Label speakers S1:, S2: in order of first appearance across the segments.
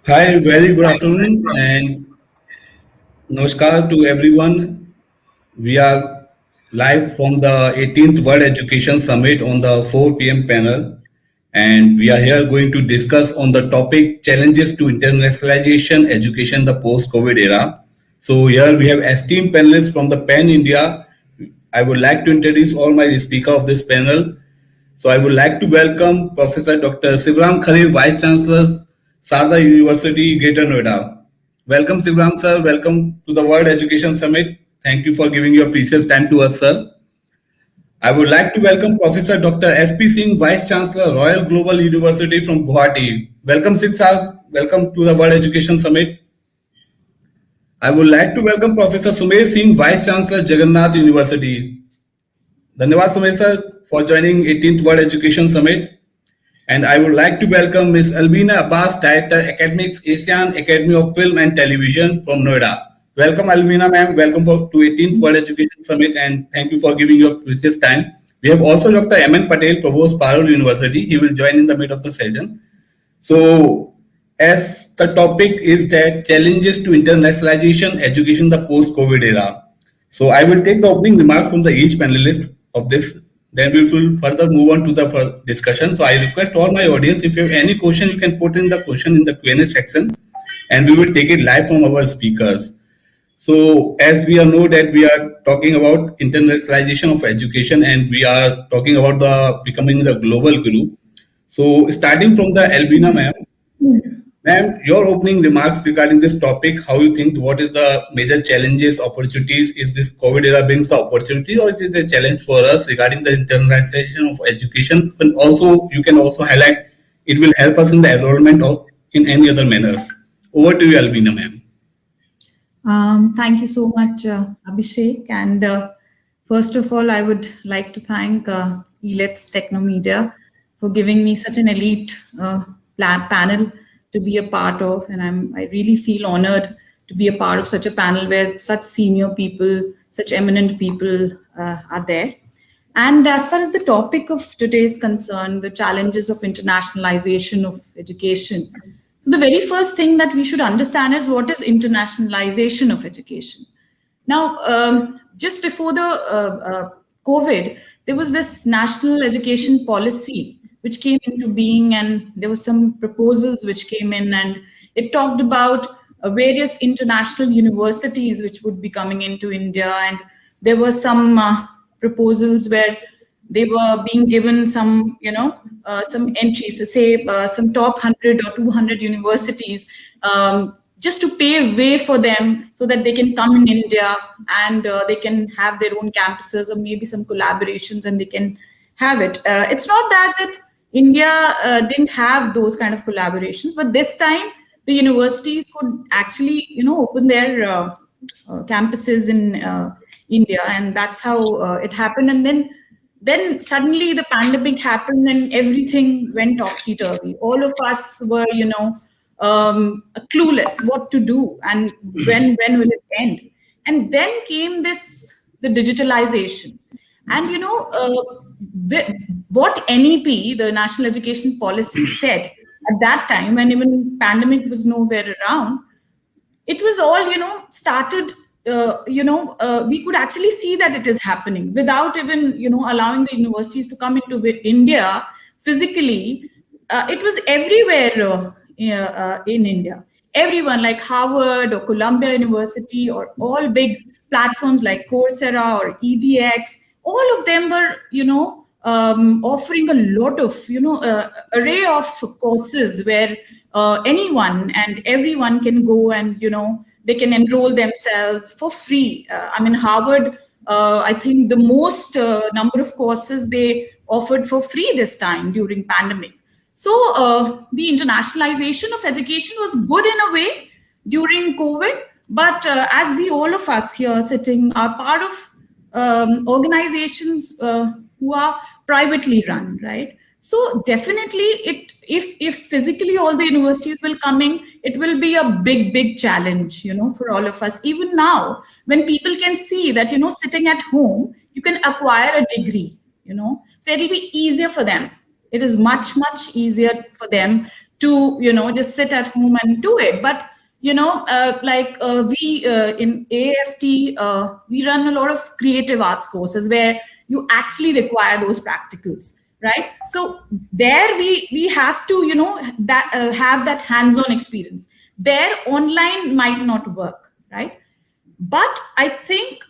S1: Hi, very good afternoon and namaskar to everyone. We are live from the 18th World Education Summit on the 4 p.m. panel, and we are here going to discuss on the topic challenges to internationalization education in the post-COVID era. So here we have esteemed panelists from the Pan India. I would like to introduce all my speaker of this panel. So I would like to welcome Professor Dr. Sibaram, Vice Chancellor, Sharda University, Greater Noida. Welcome, Sibaram sir. Welcome to the World Education Summit. Thank you for giving your precious time to us, sir. I would like to welcome Professor Dr. S.P. Singh, Vice Chancellor, Royal Global University from Guwahati. Welcome, Singh sir. Welcome to the World Education Summit. I would like to welcome Professor Sumesh Singh, Vice Chancellor, Jagannath University. Dhanyawad Sumesh sir for joining 18th World Education Summit. And I would like to welcome Ms. Albeena Abbas, Director Academics, Asian Academy of Film and Television from Noida. Welcome Albeena ma'am, welcome to 18th World Education Summit and thank you for giving your precious time. We have also Dr. M.N. Patel, Provost, Parul University. He will join in the mid of the session. So as the topic is that challenges to internationalization education in the post-COVID era. So I will take the opening remarks from the each panelist of this. Then we will further move on to the discussion. So I request all my audience, if you have any question, you can put in the question in the Q&A section and we will take it live from our speakers. So as we all know that we are talking about internationalization of education and we are talking about the becoming the global guru. So starting from the Albeena ma'am, ma'am, your opening remarks regarding this topic, how you think, what is the major challenges, opportunities? Is this COVID era brings the opportunity or it is a challenge for us regarding the internationalization of education? And also, you can also highlight, it will help us in the enrollment or in any other manners. Over to you, Albeena ma'am.
S2: Thank you so much, Abhishek. And first of all, I would like to thank Elets Technomedia for giving me such an elite panel to be a part of, and I really feel honored to be a part of such a panel where such senior people, such eminent people are there. And as far as the topic of today is concerned, the challenges of internationalization of education, so the very first thing that we should understand is what is internationalization of education. Now, just before the COVID, there was this national education policy which came into being, and there were some proposals which came in, and it talked about various international universities which would be coming into India, and there were some proposals where they were being given some, some entries, let's say some top 100 or 200 universities, just to pave way for them so that they can come in India and they can have their own campuses or maybe some collaborations and they can have it. It's not that India didn't have those kind of collaborations, but this time the universities could actually, open their campuses in India, and that's how it happened. And then suddenly the pandemic happened and everything went topsy-turvy. All of us were, clueless what to do and when will it end. And then came the digitalization. And what NEP, the National Education Policy, said at that time, when even pandemic was nowhere around, it was all, started, we could actually see that it is happening without even, allowing the universities to come into India physically. It was everywhere in India. Everyone like Harvard or Columbia University or all big platforms like Coursera or EDX, all of them were, offering a lot of, array of courses where anyone and everyone can go and, they can enroll themselves for free. Harvard, I think the most number of courses they offered for free this time during pandemic. So the internationalization of education was good in a way during COVID, but as we all of us here sitting are part of organizations who are privately run, right? So definitely, if physically all the universities will come in, it will be a big challenge, for all of us. Even now, when people can see that, sitting at home, you can acquire a degree, so it'll be easier for them. It is much easier for them to, just sit at home and do it. But we in AAFT, we run a lot of creative arts courses where you actually require those practicals, right? So there we have to, that have that hands-on experience. There online might not work, right? But I think,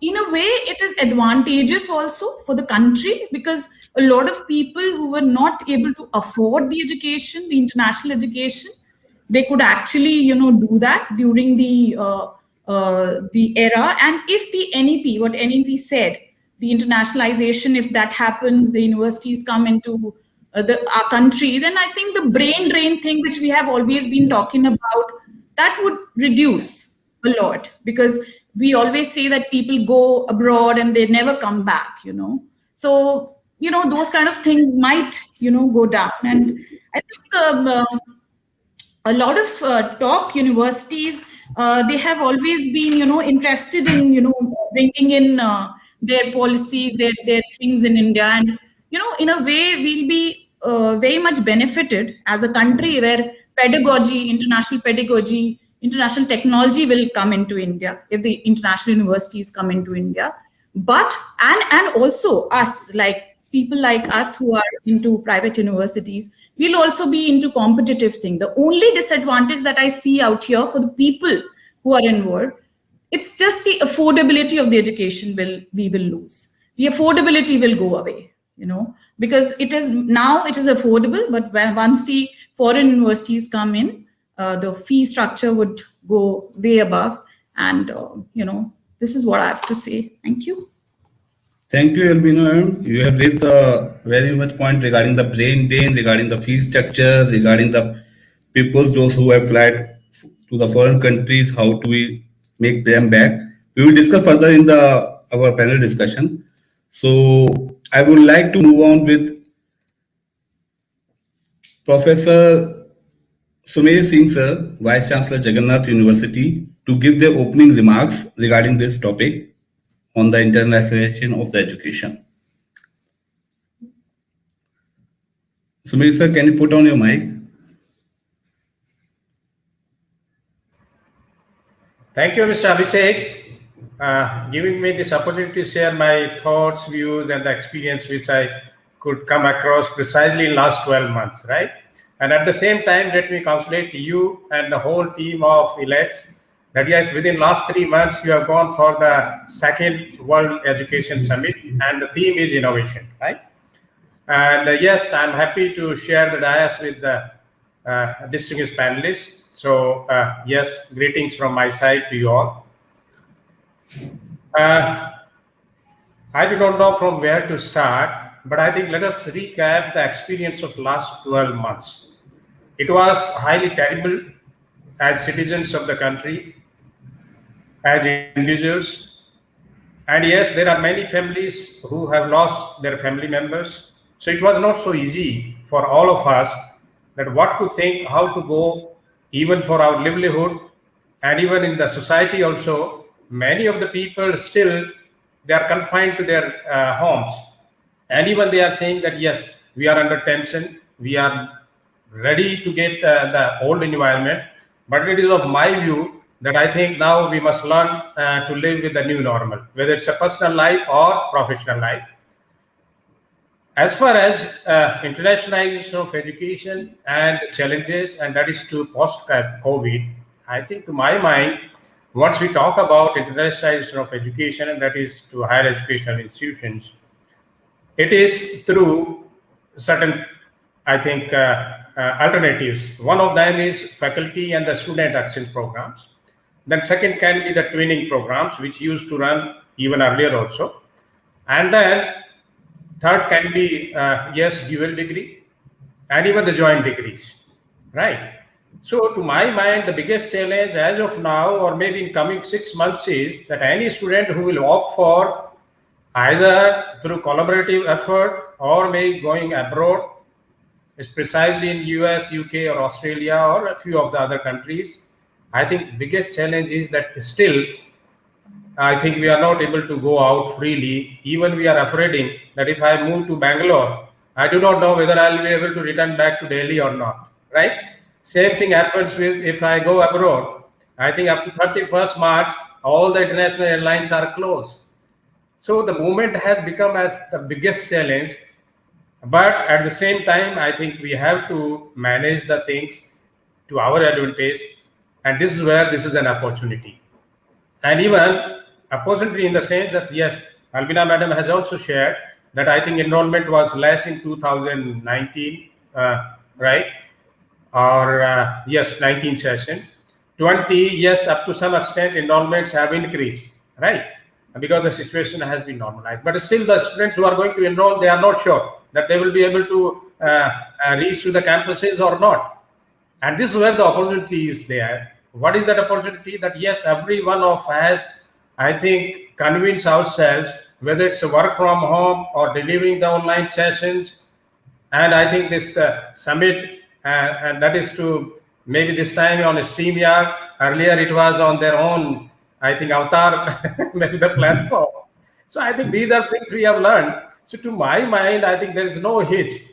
S2: in a way, it is advantageous also for the country, because a lot of people who were not able to afford the education, the international education, they could actually, do that during the era. And if the NEP, what NEP said, the internationalization, if that happens, the universities come into our country, then I think the brain drain thing, which we have always been talking about, that would reduce a lot, because we always say that people go abroad and they never come back, so those kind of things might go down. And I think, a lot of top universities, they have always been interested in bringing in their policies, their things in India. And in a way, we'll be very much benefited as a country, where pedagogy, international pedagogy, international technology will come into India if the international universities come into India. But and also us, like people like us who are into private universities, will also be into competitive thing. The only disadvantage that I see out here for the people who are involved, it's just the affordability of the education we will lose. The affordability will go away, because it is now, it is affordable, but once the foreign universities come in, the fee structure would go way above. And this is what I have to say. Thank you.
S1: Thank you, Albeena. You have raised a very much point regarding the brain drain, regarding the fee structure, regarding the people, those who have fled to the foreign countries. How do we make them back? We will discuss further in the our panel discussion. So I would like to move on with Professor Sumedh Singh sir, Vice Chancellor Jagannath University, to give their opening remarks regarding this topic on the internationalization of the education. Sumedh sir, can you put on your mic?
S3: Thank you, Mr. Abhishek, giving me this opportunity to share my thoughts, views, and the experience which I could come across precisely in last 12 months, right? And at the same time, let me congratulate you and the whole team of Elets that yes, within last 3 months, you have gone for the second World Education Summit, and the theme is innovation, right? And yes, I'm happy to share the dais with the distinguished panelists. So yes, greetings from my side to you all. I do not know from where to start, but I think let us recap the experience of last 12 months. It was highly terrible as citizens of the country, as individuals. And yes, there are many families who have lost their family members. So it was not so easy for all of us that what to think, how to go, even for our livelihood, and even in the society also, many of the people still, they are confined to their homes. And even they are saying that, yes, we are under tension, we are ready to get the old environment. But it is of my view that I think now we must learn to live with the new normal, whether it's a personal life or professional life. As far as internationalization of education and challenges, and that is to post-COVID, I think to my mind, once we talk about internationalization of education, and that is to higher educational institutions, it is through certain, I think, alternatives. One of them is faculty and the student exchange programs. Then second can be the twinning programs, which used to run even earlier also. And then third can be, yes, dual degree, and even the joint degrees, right? So to my mind, the biggest challenge as of now, or maybe in coming 6 months, is that any student who will opt for either through collaborative effort or maybe going abroad, is precisely in US, UK, or Australia, or a few of the other countries. I think biggest challenge is that still I think we are not able to go out freely. Even we are afraid that if I move to Bangalore, I do not know whether I'll be able to return back to Delhi or not, right? Same thing happens with if I go abroad. I think up to 31st March, all the international airlines are closed. So the movement has become as the biggest challenge. But at the same time, I think we have to manage the things to our advantage. And this is where this is an opportunity. And even opportunity in the sense that, yes, Albeena madam has also shared that I think enrollment was less in 2019, right? Or yes, 19 session. 20, yes, up to some extent enrollments have increased, right? Because the situation has been normalized. But still the students who are going to enroll, they are not sure that they will be able to reach to the campuses or not. And this is where the opportunity is there. What is that opportunity? That yes, every one of us, I think, convince ourselves, whether it's a work from home or delivering the online sessions. And I think this summit, and that is to maybe this time on StreamYard. Earlier it was on their own, I think, avatar, maybe the platform. So I think these are things we have learned. So to my mind, I think there is no hitch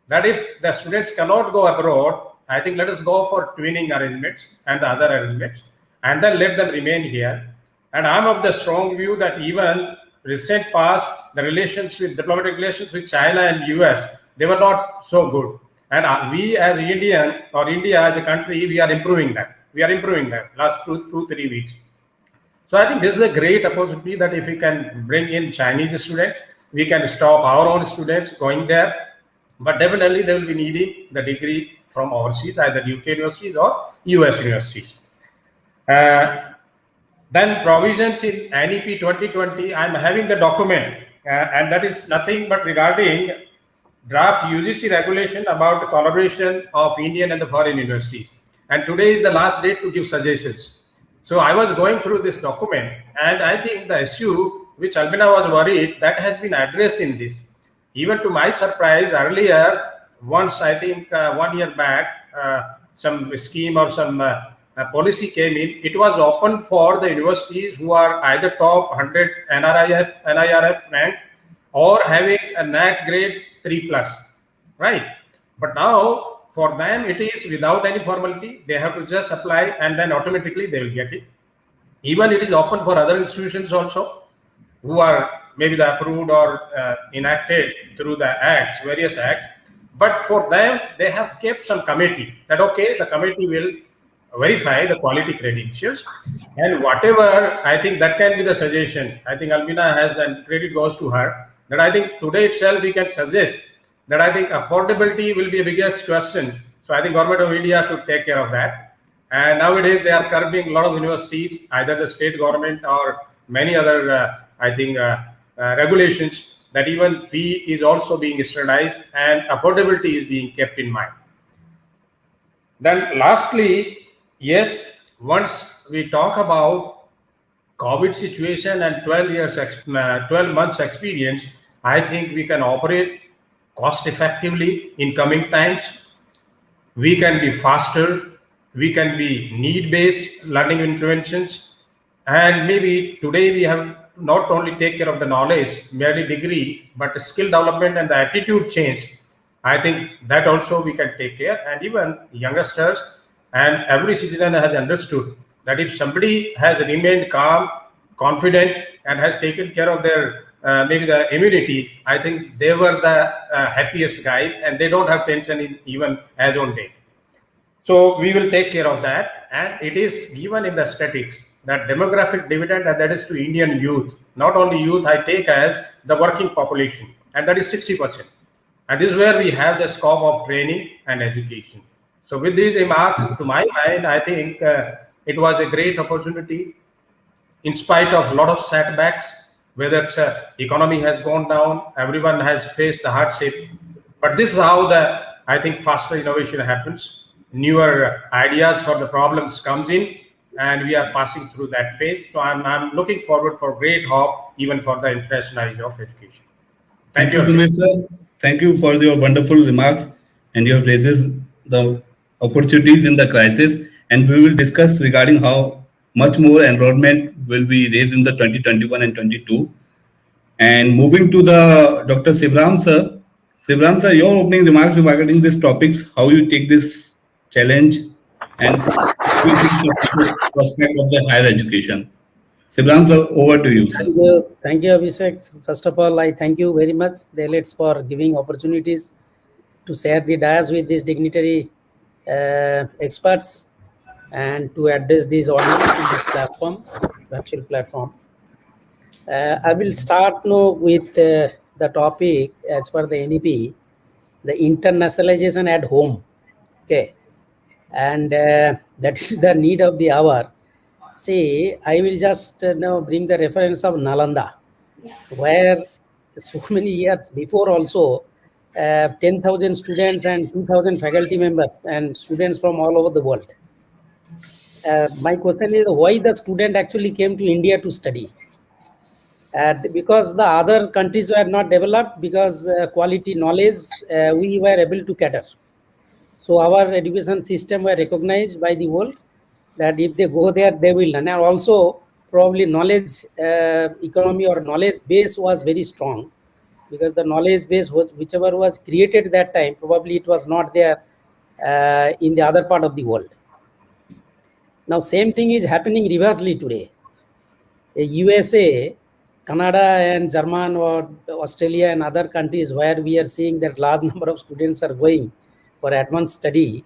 S3: that if the students cannot go abroad, I think let us go for twinning arrangements and the other arrangements, and then let them remain here. And I'm of the strong view that even recent past, the relations with diplomatic relations with China and US, they were not so good. And we as Indian or India as a country, we are improving that. We are improving that last 3 weeks. So I think this is a great opportunity that if we can bring in Chinese students, we can stop our own students going there. But definitely they will be needing the degree from overseas, either UK universities or US universities. Then provisions in NEP 2020, I'm having the document, and that is nothing but regarding draft UGC regulation about the collaboration of Indian and the foreign universities. And today is the last date to give suggestions. So I was going through this document, and I think the issue which Albeena was worried, that has been addressed in this. Even to my surprise, earlier, once I think 1 year back, some scheme or some policy came in, it was open for the universities who are either top 100 NIRF rank or having a NAC grade 3+, right? But now for them, it is without any formality. They have to just apply and then automatically they will get it. Even it is open for other institutions also who are maybe the approved or enacted through the acts, various acts. But for them, they have kept some committee that, okay, the committee will verify the quality credentials and whatever, I think that can be the suggestion. I think Albeena has, and credit goes to her, that I think today itself we can suggest that I think affordability will be the biggest question. So I think government of India should take care of that. And nowadays they are curbing a lot of universities, either the state government or many other, I think, regulations, that even fee is also being standardized and affordability is being kept in mind. Then lastly, yes, once we talk about COVID situation and 12 months experience, I think we can operate cost effectively in coming times. We can be faster, we can be need-based learning interventions, and maybe today we have not only take care of the knowledge, merely degree, but skill development and the attitude change. I think that also we can take care, and even youngsters and every citizen has understood that if somebody has remained calm, confident, and has taken care of their maybe the immunity, I think they were the happiest guys, and they don't have tension in even as on day. So we will take care of that, and it is given in the statistics that demographic dividend, and that is to Indian youth. Not only youth, I take as the working population, and that is 60%. And this is where we have the scope of training and education. So with these remarks, to my mind, I think it was a great opportunity in spite of a lot of setbacks, whether it's economy has gone down, everyone has faced the hardship. But this is how the, I think, faster innovation happens. Newer ideas for the problems comes in, and we are passing through that phase. So I'm looking forward for great hope even for the internationalization of education. Thank
S1: Thank
S3: you,
S1: you,
S3: Abhishek.
S1: Sumit sir. Thank you for your wonderful remarks, and you have raised the opportunities in the crisis. And we will discuss regarding how much more enrollment will be raised in the 2021 and 22. And moving to the Dr. Sibaram sir. Sibaram sir, your opening remarks regarding these topics, how you take this challenge, and what do you think of the prospect of the higher education? Sibaram sir, over to you, sir.
S4: Thank you, Abhishek. First of all, I thank you very much, the Elets, for giving opportunities to share the dais with these dignitary experts and to address these audience in this platform, virtual platform. I will start now with the topic as per the NEP, the internationalization at home. Okay, and that is the need of the hour. See, I will just now bring the reference of Nalanda, where so many years before also 10,000 students and 2,000 faculty members and students from all over the world. My question is, why the student actually came to India to study? Because the other countries were not developed, because quality knowledge we were able to cater. So our education system were recognized by the world that if they go there, they will learn. And also probably knowledge economy or knowledge base was very strong, because the knowledge base whichever was created that time, probably it was not there in the other part of the world. Now same thing is happening reversely today. USA, Canada and German or Australia and other countries where we are seeing that large number of students are going for advanced study,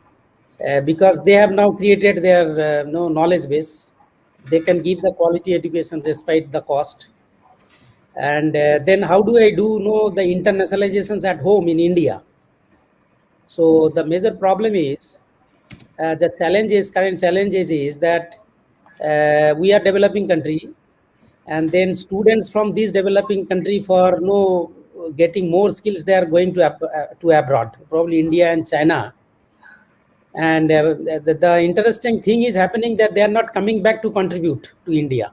S4: because they have now created their knowledge base. They can give the quality education despite the cost. And then how do I do the internationalizations at home in India? So the major problem is, current challenges is that we are developing country, and then students from this developing country for getting more skills, they are going to abroad, probably India and China. And the interesting thing is happening that they are not coming back to contribute to India.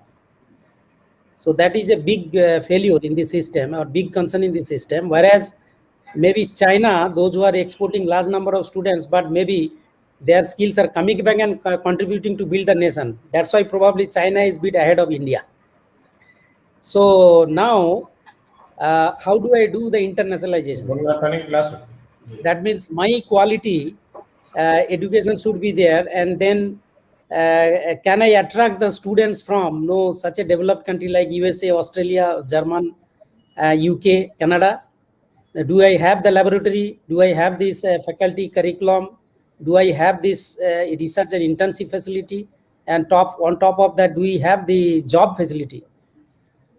S4: So that is a big failure in the system, or big concern in the system. Whereas maybe China, those who are exporting large number of students, but maybe their skills are coming back and contributing to build the nation. That's why probably China is a bit ahead of India. So now, how do I do the internationalization? That means my quality education should be there, and then can I attract the students from such a developed country like USA, Australia, German, UK, Canada? Do I have the laboratory? Do I have this faculty curriculum? Do I have this research and internship facility? And on top of that, do we have the job facility?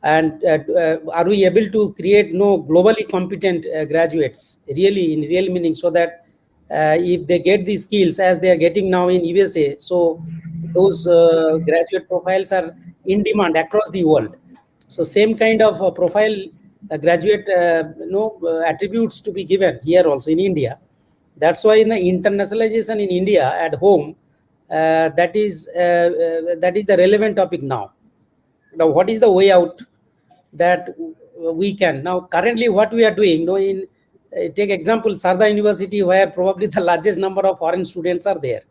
S4: And are we able to create globally competent graduates, really in real meaning, so that if they get these skills as they are getting now in USA, so those graduate profiles are in demand across the world. So same kind of profile graduate attributes to be given here also in India. That's why in the internationalization in India at home, that is the relevant topic now. Now what is the way out that we can now? Currently what we are doing, in take example Sharda University, where probably the largest number of foreign students are there.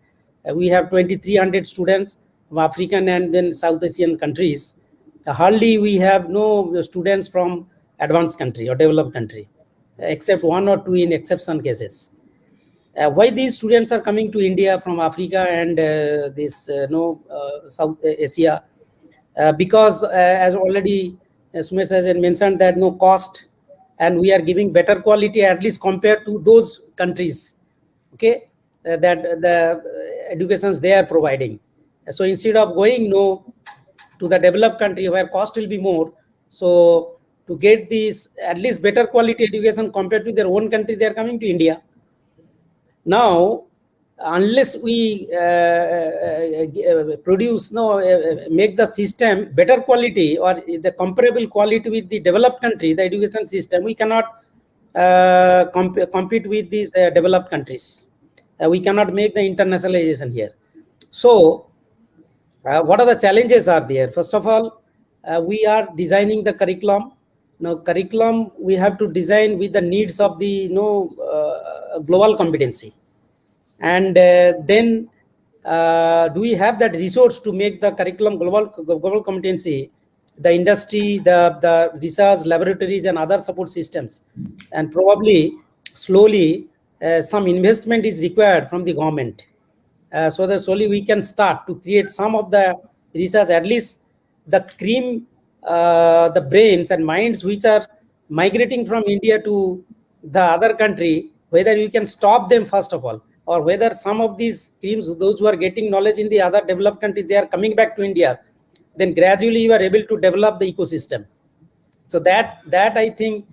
S4: We have 2,300 students from African and then South Asian countries. Hardly we have no students from advanced country or developed country, except one or two in exception cases. Why these students are coming to India from Africa and this South Asia? Because as already Sumesh has mentioned, that no cost, and we are giving better quality at least compared to those countries, okay, that the educations they are providing. So instead of going to the developed country where cost will be more, so to get this at least better quality education compared to their own country, they are coming to India. Now unless we make the system better quality or the comparable quality with the developed country, the education system, we cannot compete with these developed countries. We cannot make the internationalization here. So What are the challenges are there? First of all, we are designing the curriculum. Now, curriculum we have to design with the needs of the global competency, and then do we have that resource to make the curriculum global competency, the industry, the research laboratories and other support systems, and probably slowly some investment is required from the government, so that slowly we can start to create some of the research, at least the cream, the brains and minds which are migrating from India to the other country, whether you can stop them first of all, or whether some of these creams, those who are getting knowledge in the other developed country, they are coming back to India, then gradually you are able to develop the ecosystem. So that I think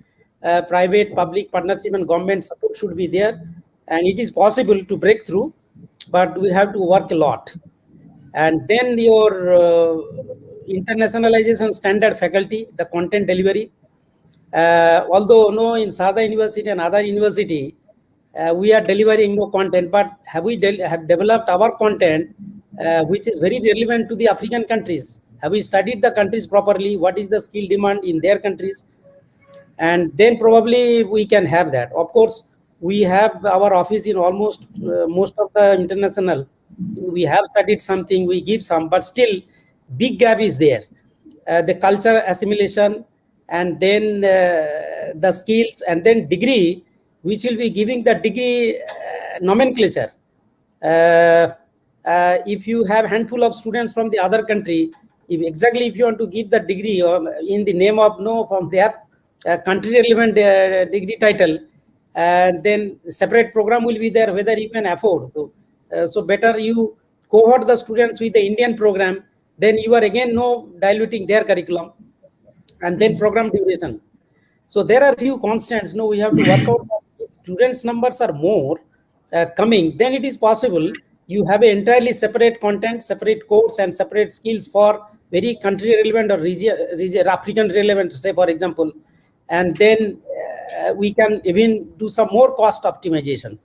S4: private public partnership and government support should be there, and it is possible to break through, but we have to work a lot. And then your internationalization standard faculty, the content delivery, although no, in Sharda University and other university we are delivering no content, but have we have developed our content which is very relevant to the African countries? Have we studied the countries properly? What is the skill demand in their countries? And then probably we can have that. Of course, we have our office in almost most of the international. We have studied something, we give some, but still big gap is there. The culture assimilation, and then the skills, and then degree, which will be giving the degree nomenclature. If you have handful of students from the other country, if you want to give the degree in the name of from their country relevant degree title, then separate program will be there whether you can afford. So better you cohort the students with the Indian program, then you are again diluting their curriculum, and then program duration. So there are few constants. We have to work out. If students numbers are more coming, then it is possible you have an entirely separate content, separate course, and separate skills for very country relevant or region African relevant, say for example, and then we can even do some more cost optimization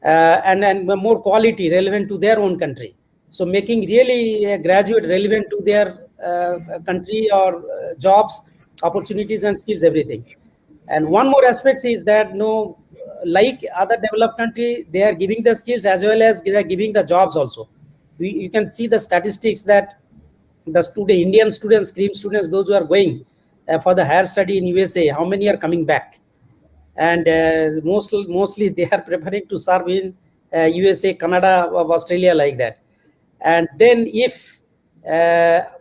S4: and more quality relevant to their own country. So making really a graduate relevant to their country or jobs, opportunities and skills, everything. And one more aspect is that like other developed country, they are giving the skills as well as they are giving the jobs also. You can see the statistics that the Indian students, cream students, those who are going for the higher study in USA, how many are coming back? And mostly they are preparing to serve in USA, Canada, or Australia, like that. And then if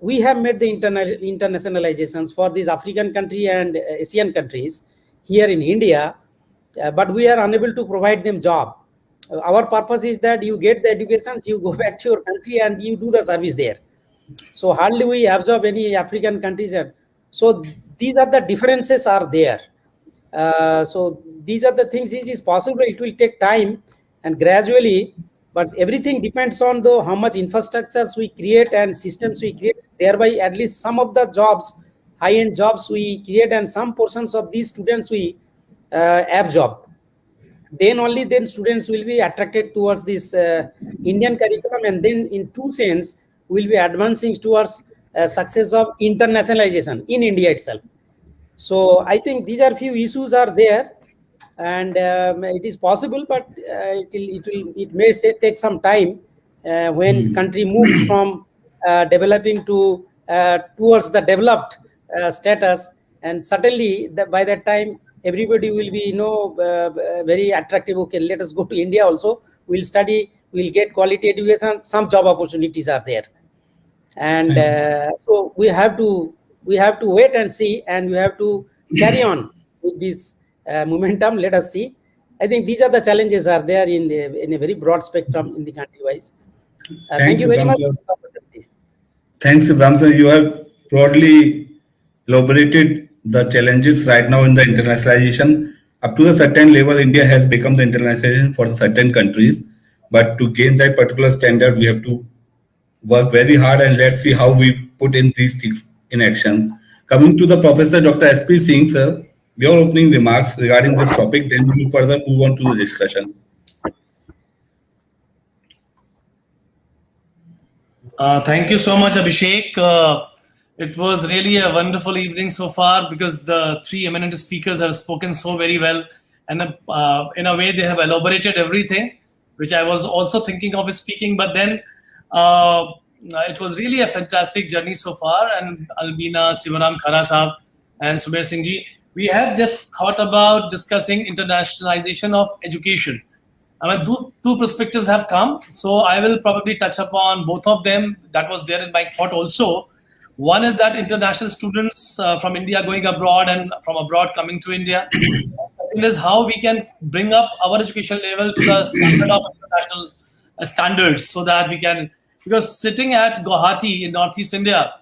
S4: we have made the internationalizations for these African country and Asian countries here in India, but we are unable to provide them job. Our purpose is that you get the educations, you go back to your country and you do the service there. So hardly we absorb any African countries. So these are the differences are there. So these are the things. It is possible, it will take time and gradually, but everything depends on how much infrastructures we create and systems we create, thereby at least some of the jobs, high-end jobs we create, and some portions of these students we absorb. Then only then students will be attracted towards this Indian curriculum, and then in true sense will be advancing towards success of internationalization in India itself. So I think these are few issues are there, and it is possible, but it may take some time when country moved from developing to towards the developed status, and suddenly by that time everybody will be very attractive. Okay, let us go to India also. We'll study. We'll get quality education. Some job opportunities are there, and so we have to wait and see, and we have to carry on with this momentum. Let us see. I think these are the challenges are there in a very broad spectrum in the country wise. Thank you very much.
S1: Thanks, Sibaram sir. You have broadly elaborated the challenges right now in the internationalization. Up to a certain level, India has become the internationalization for certain countries. But to gain that particular standard, we have to work very hard, and let's see how we put in these things in action. Coming to the Professor Dr. S.P. Singh, sir, your opening remarks regarding this topic, then we will further move on to the discussion.
S5: Thank you so much, Abhishek. It was really a wonderful evening so far because the three eminent speakers have spoken so very well, and in a way they have elaborated everything, which I was also thinking of speaking. But then it was really a fantastic journey so far, and Albeena, Sibaram, Khara Sahab, and Sumer Singh ji, we have just thought about discussing internationalization of education. I mean, two perspectives have come, so I will probably touch upon both of them. That was there in my thought also. One is that international students from India going abroad and from abroad coming to India. Second is how we can bring up our education level to the standard of international standards, so that we can, because sitting at Guwahati in Northeast India,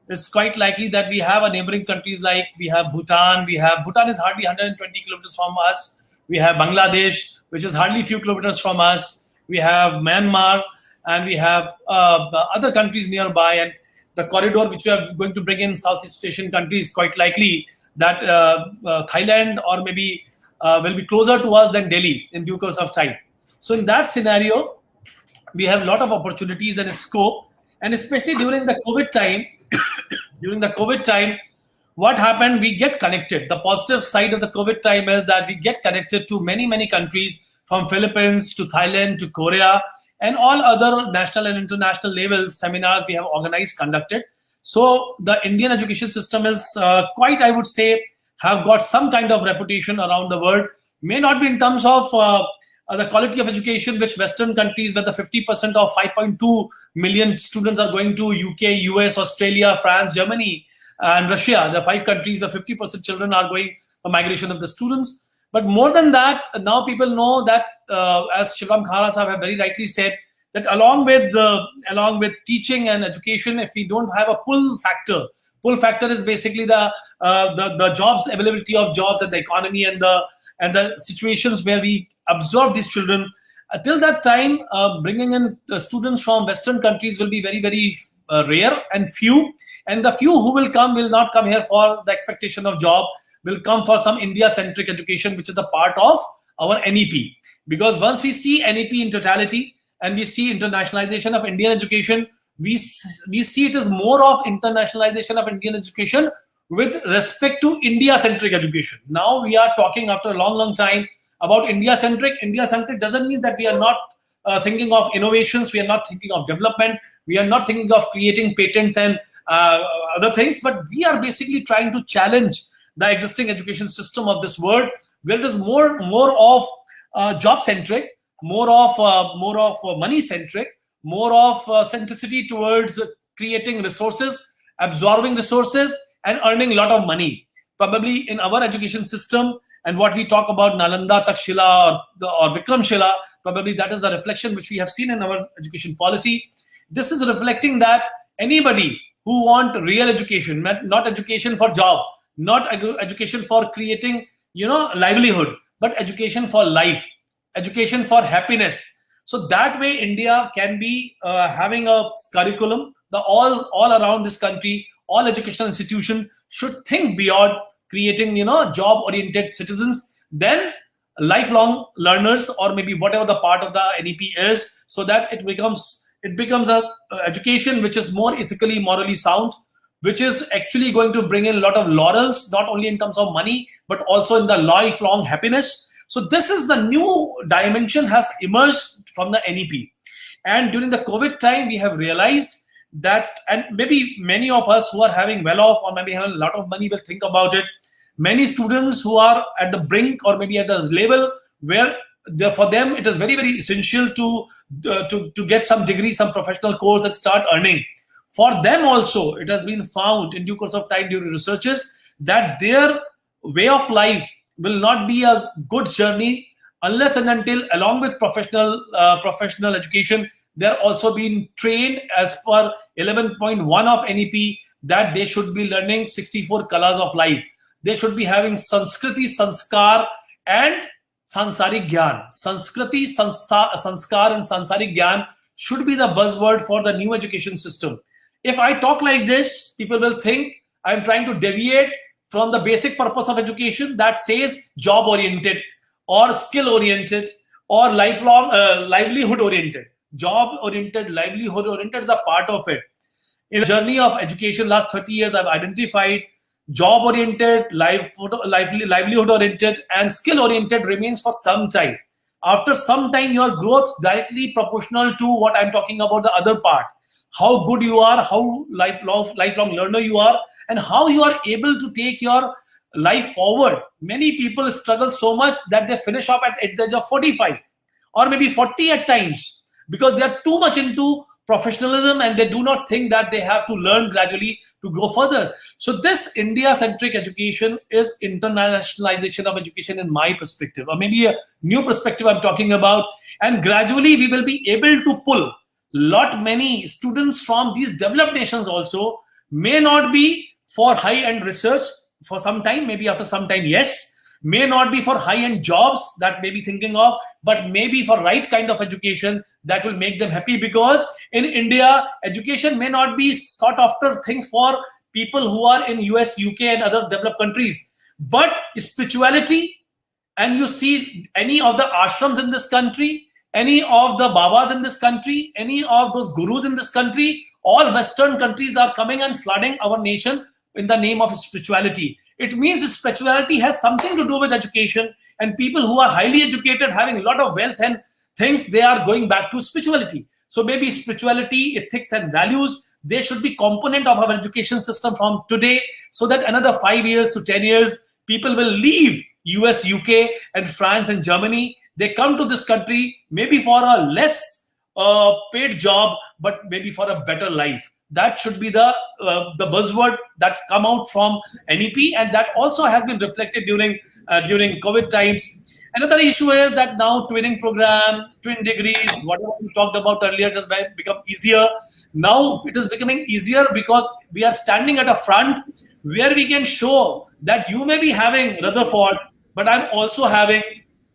S5: it's quite likely that we have a neighboring countries like we have Bhutan. Bhutan is hardly 120 kilometers from us. We have Bangladesh, which is hardly a few kilometers from us. We have Myanmar, and we have other countries nearby. And the corridor which we are going to bring in Southeast Asian countries, quite likely that Thailand or maybe will be closer to us than Delhi in due course of time. So in that scenario, we have a lot of opportunities and scope, and especially during the COVID time. During the COVID time, what happened? We get connected. The positive side of the COVID time is that we get connected to many countries, from Philippines to Thailand to Korea, and all other national and international levels seminars we have organized, conducted. So the Indian education system is quite, I would say, have got some kind of reputation around the world. May not be in terms of the quality of education, which Western countries, where the 50% of 5.2 million students are going to UK, US, Australia, France, Germany, and Russia. The five countries, the 50% children are going a migration of the students. But more than that, now people know that, as Shivam Khara Sahab have very rightly said, that along with teaching and education, if we don't have a pull factor is basically the jobs, availability of jobs, and the economy, and the situations where we absorb these children. Till that time, bringing in students from Western countries will be very rare and few. And the few who will come will not come here for the expectation of job, will come for some India-centric education, which is the part of our NEP. Because once we see NEP in totality and we see internationalization of Indian education, we see it as more of internationalization of Indian education with respect to India-centric education. Now we are talking after a long time about India-centric. India-centric doesn't mean that we are not thinking of innovations, we are not thinking of development, we are not thinking of creating patents and other things, but we are basically trying to challenge the existing education system of this world, where it is more of job-centric, more of money-centric, more of centricity towards creating resources, absorbing resources, and earning a lot of money. Probably in our education system, and what we talk about Nalanda Takshila or Vikramshila, probably that is the reflection which we have seen in our education policy. This is reflecting that anybody who want real education, not education for job, not education for creating livelihood, but education for life, education for happiness. So that way India can be having a curriculum, the all around this country, all educational institutions should think beyond creating job oriented citizens, then lifelong learners, or maybe whatever the part of the NEP is, so that it becomes a education which is more ethically, morally sound, which is actually going to bring in a lot of laurels, not only in terms of money, but also in the lifelong happiness. So this is the new dimension has emerged from the NEP. And during the COVID time, we have realized that, and maybe many of us who are having well off or maybe have a lot of money will think about it. Many students who are at the brink or maybe at the level where for them it is very essential to get some degree, some professional course and start earning. For them also, it has been found in due course of time during researches that their way of life will not be a good journey unless and until, along with professional education, they're also being trained as per 11.1 of NEP that they should be learning 64 colors of life. They should be having Sanskriti, Sanskar, and Sansari Gyan. Sanskriti, Sanskar, and Sansari Gyan should be the buzzword for the new education system. If I talk like this, people will think I'm trying to deviate from the basic purpose of education that says job oriented or skill oriented or lifelong livelihood oriented. job-oriented, livelihood-oriented is a part of it. In a journey of education, last 30 years, I've identified job-oriented, livelihood-oriented, and skill-oriented remains for some time. After some time, your growth directly proportional to what I'm talking about, the other part. How good you are, how lifelong learner you are, and how you are able to take your life forward. Many people struggle so much that they finish off at the age of 45 or maybe 40 at times, because they are too much into professionalism and they do not think that they have to learn gradually to go further. So this India-centric education is internationalization of education in my perspective, or maybe a new perspective I'm talking about. And gradually we will be able to pull many students from these developed nations also, may not be for high-end research for some time, maybe after some time, yes, may not be for high-end jobs that may be thinking of, but maybe for right kind of education that will make them happy. Because in India, education may not be sought after thing for people who are in US, UK and other developed countries, but spirituality. And you see any of the ashrams in this country, any of the babas in this country, any of those gurus in this country, all Western countries are coming and flooding our nation in the name of spirituality. It means spirituality has something to do with education, and people who are highly educated, having a lot of wealth and things, they are going back to spirituality. So maybe spirituality, ethics and values, they should be component of our education system from today, so that another 5 years to 10 years, people will leave US, UK and France and Germany. They come to this country maybe for a less paid job, but maybe for a better life. That should be the buzzword that come out from NEP, and that also has been reflected during COVID times. Another issue is that now twinning program, twin degrees, whatever we talked about earlier, has become easier. Now it is becoming easier because we are standing at a front where we can show that you may be having Rutherford, but I'm also having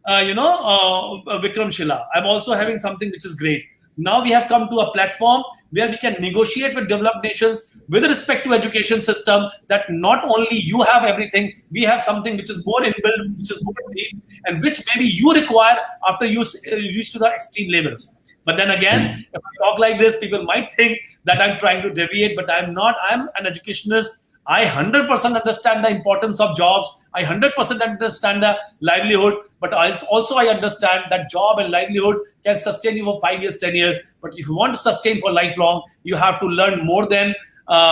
S5: Vikramshila. I'm also having something which is great. Now we have come to a platform where we can negotiate with developed nations with respect to education system, that not only you have everything, we have something which is more inbuilt, which is more deep, and which maybe you require after you reach to the extreme levels. But then again, if I talk like this, people might think that I'm trying to deviate, but I'm not. I'm an educationist. I 100% understand the importance of jobs. I 100% understand the livelihood, but also I understand that job and livelihood can sustain you for 5 years, 10 years. But if you want to sustain for lifelong, you have to learn more than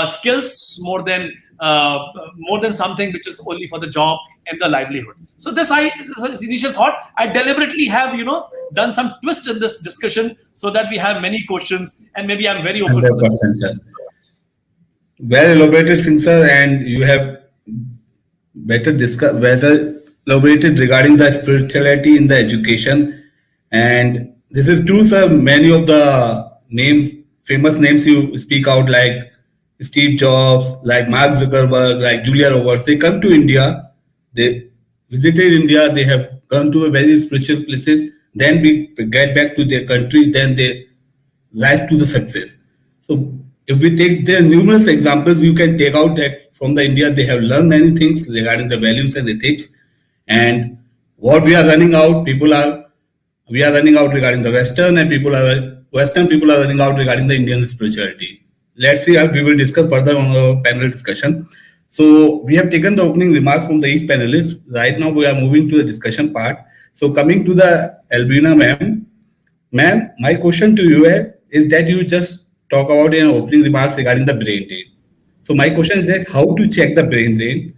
S5: skills, more than something which is only for the job and the livelihood. So this is initial thought. I deliberately have done some twist in this discussion so that we have many questions, and maybe I'm very open.
S1: 100%, sir. Well elaborated, Singh sir, and you have better elaborated regarding the spirituality in the education. And this is true, sir. Many of the famous names you speak out, like Steve Jobs, like Mark Zuckerberg, like Julia Roberts, they come to India, they visited India, they have gone to a very spiritual places, then we get back to their country, then they rise to the success. So if we take their numerous examples, you can take out that from the India, they have learned many things regarding the values and ethics. And what we are running out, we are running out regarding the Western, and Western people are running out regarding the Indian spirituality. Let's see how we will discuss further on our panel discussion. So we have taken the opening remarks from the each panelist. Right now we are moving to the discussion part. So coming to the Albeena ma'am. Ma'am, my question to you is that you just talk about in opening remarks regarding the brain drain. So my question is that how to check the brain drain,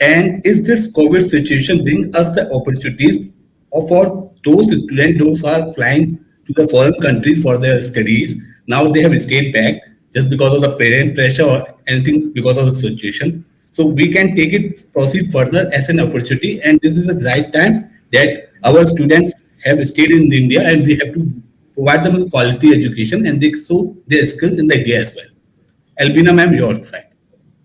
S1: and is this COVID situation bring us the opportunities for those students who are flying to the foreign countries for their studies? Now they have stayed back just because of the parent pressure or anything because of the situation. So we can proceed further as an opportunity, and this is the right time that our students have stayed in India, and we have to provide them with quality education, and they show their skills in the India as well. Albeena ma'am, your side.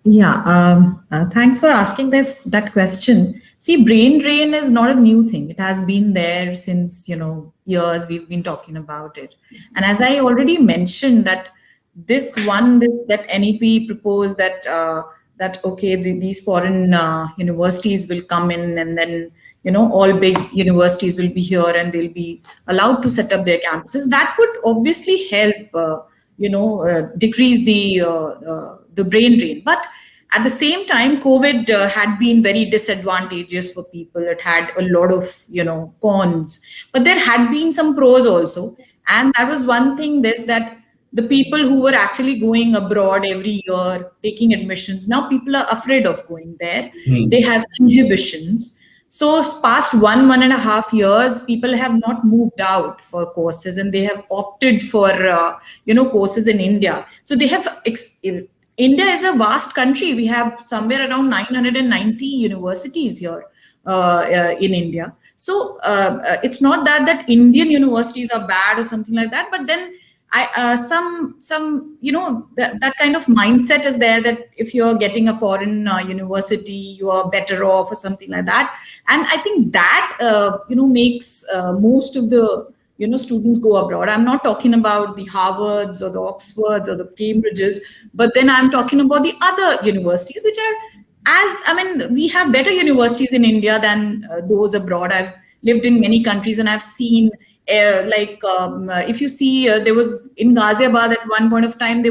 S2: Yeah, thanks for asking that question. See, brain drain is not a new thing. It has been there since years. We've been talking about it, and as I already mentioned, that that NEP proposed that okay, these foreign universities will come in, and then all big universities will be here and they'll be allowed to set up their campuses. That would obviously help, decrease the brain drain. But at the same time, COVID had been very disadvantageous for people. It had a lot of, cons, but there had been some pros also. And that was one thing, that the people who were actually going abroad every year, taking admissions, now people are afraid of going there. They have inhibitions. So past 1.5 years, people have not moved out for courses and they have opted for, courses in India. So they have, India is a vast country. We have somewhere around 990 universities here in India. So it's not that Indian universities are bad or something like that, but then that kind of mindset is there, that if you're getting a foreign university, you are better off or something like that. And I think that makes most of the students go abroad. I'm not talking about the Harvards or the Oxfords or the Cambridges, but then I'm talking about the other universities, which are, we have better universities in India than those abroad. I've lived in many countries and I've seen, if you see, there was in Ghaziabad at one point of time,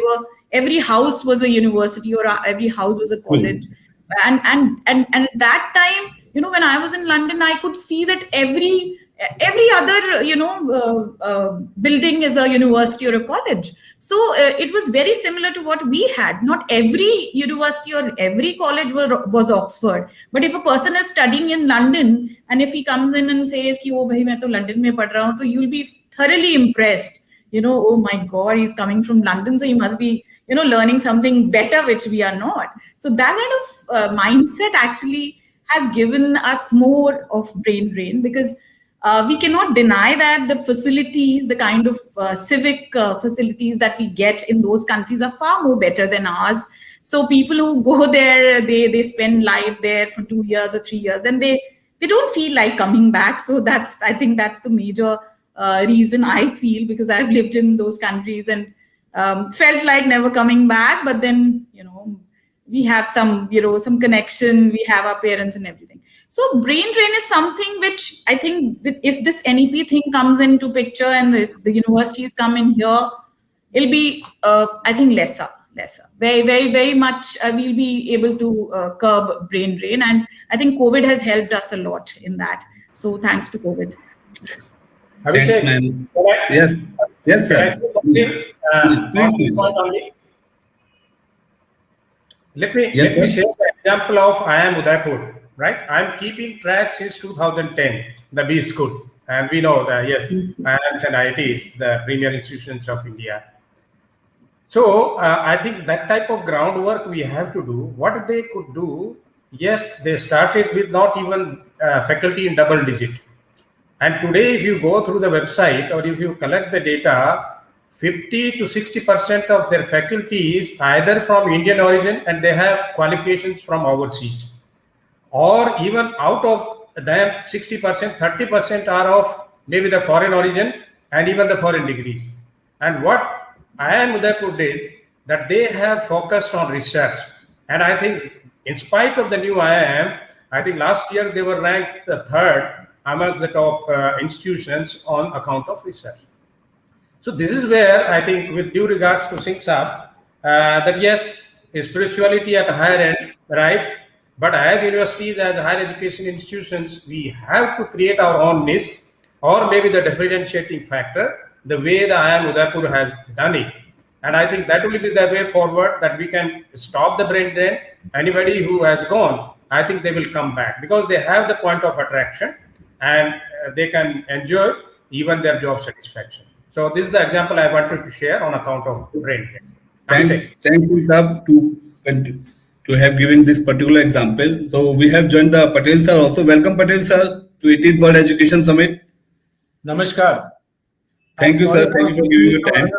S2: every house was a university or every house was a college. And at that time, when I was in London, I could see that every other building is a university or a college. So it was very similar to what we had. Not every university or every college was Oxford, but if a person is studying in London and if he comes in and says ki, oh bhai main to London mein padh raha hu, so you'll be thoroughly impressed. Oh my God, he's coming from London, so he must be learning something better, which we are not. So that kind of mindset actually has given us more of brain drain, because we cannot deny that the facilities, the kind of civic facilities that we get in those countries are far more better than ours. So people who go there, they spend life there for 2 years or 3 years, then they don't feel like coming back. So I think that's the major reason I feel, because I've lived in those countries and felt like never coming back. But then, we have some connection, we have our parents and everything. So brain drain is something which I think if this NEP thing comes into picture and the universities come in here, it'll be, I think, lesser. Very, very, very much we'll be able to curb brain drain. And I think COVID has helped us a lot in that. So thanks to COVID.
S3: Abhishek,
S1: thanks, man. Yes, sir. Please.
S3: Let me share the example of IIM Udaipur, right? I'm keeping track since 2010, the B School. And we know that, yes, IIMs and IITs, the premier institutions of India. So I think that type of groundwork we have to do. What they could do, yes, they started with not even faculty in double digit. And today, if you go through the website or if you collect the data, 50 to 60% of their faculty is either from Indian origin and they have qualifications from overseas, or even out of them 60%, 30% are of maybe the foreign origin and even the foreign degrees. And what IIM Udaipur did, that they have focused on research. And I think in spite of the new IIM, I think last year they were ranked the third amongst the top institutions on account of research. So this is where I think, with due regards to Singh Saab, that yes, spirituality at a higher end, right? But as universities, as higher education institutions, we have to create our own niche, or maybe the differentiating factor, the way the IIM Udaipur has done it. And I think that will be the way forward, that we can stop the brain drain. Anybody who has gone, I think they will come back, because they have the point of attraction and they can enjoy even their job satisfaction. So this is the example I wanted to share on account of brain drain.
S1: Thank you, sir, to have given this particular example. So we have joined the Patel sir also. Welcome, Patel sir, to 18th World Education Summit.
S6: Namaskar.
S1: Thank you, sir. Thank you for giving your time.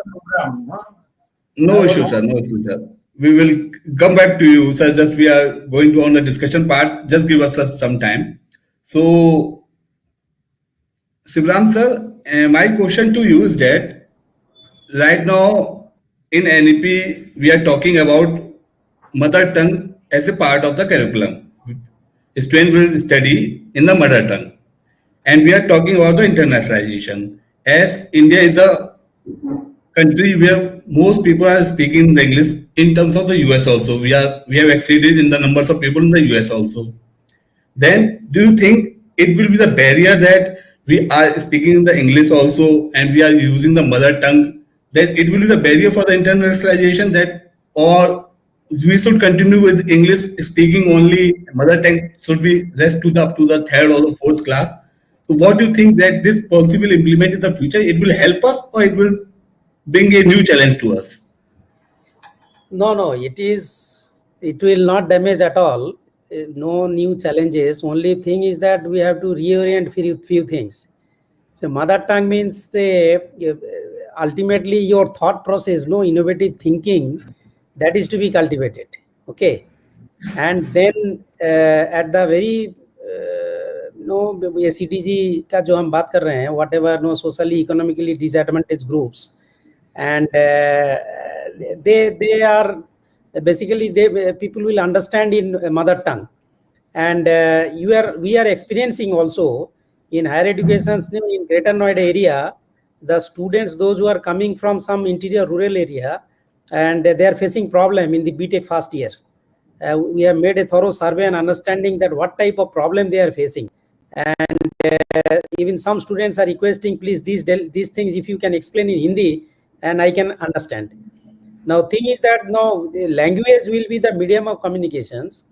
S1: No issue, sir. No issue, sir. We will come back to you, sir. Just we are going to on the discussion part. Just give us some time. So, Sibaram sir, my question to you is that right now in NEP we are talking about mother tongue as a part of the curriculum. student will study in the mother tongue. And we are talking about the internationalization. As India is the country where most people are speaking the English in terms of the US also. We have exceeded in the numbers of people in the US also. Then do you think it will be the barrier that we are speaking the English also and we are using the mother tongue, that it will be the barrier for the internationalization, that or we should continue with English speaking only, mother tongue should be rest to the up to the third or the fourth class? So what do you think that this policy will implement in the future? It will help us or it will bring a new challenge to us?
S4: No, it will not damage at all. No new challenges. Only thing is that we have to reorient few things. So mother tongue means ultimately your thought process, no innovative thinking, that is to be cultivated. Okay. And then at the very CTG का जो हम बात कर रहे हैं, whatever socially economically disadvantaged groups, and they are basically people will understand in mother tongue, and we are experiencing also in higher education in Greater Noida area, the students, those who are coming from some interior rural area, and they are facing problem in the BTech first year. We have made a thorough survey and understanding that what type of problem they are facing, and even some students are requesting, please these things if you can explain in Hindi and I can understand. Now thing is that now language will be the medium of communications,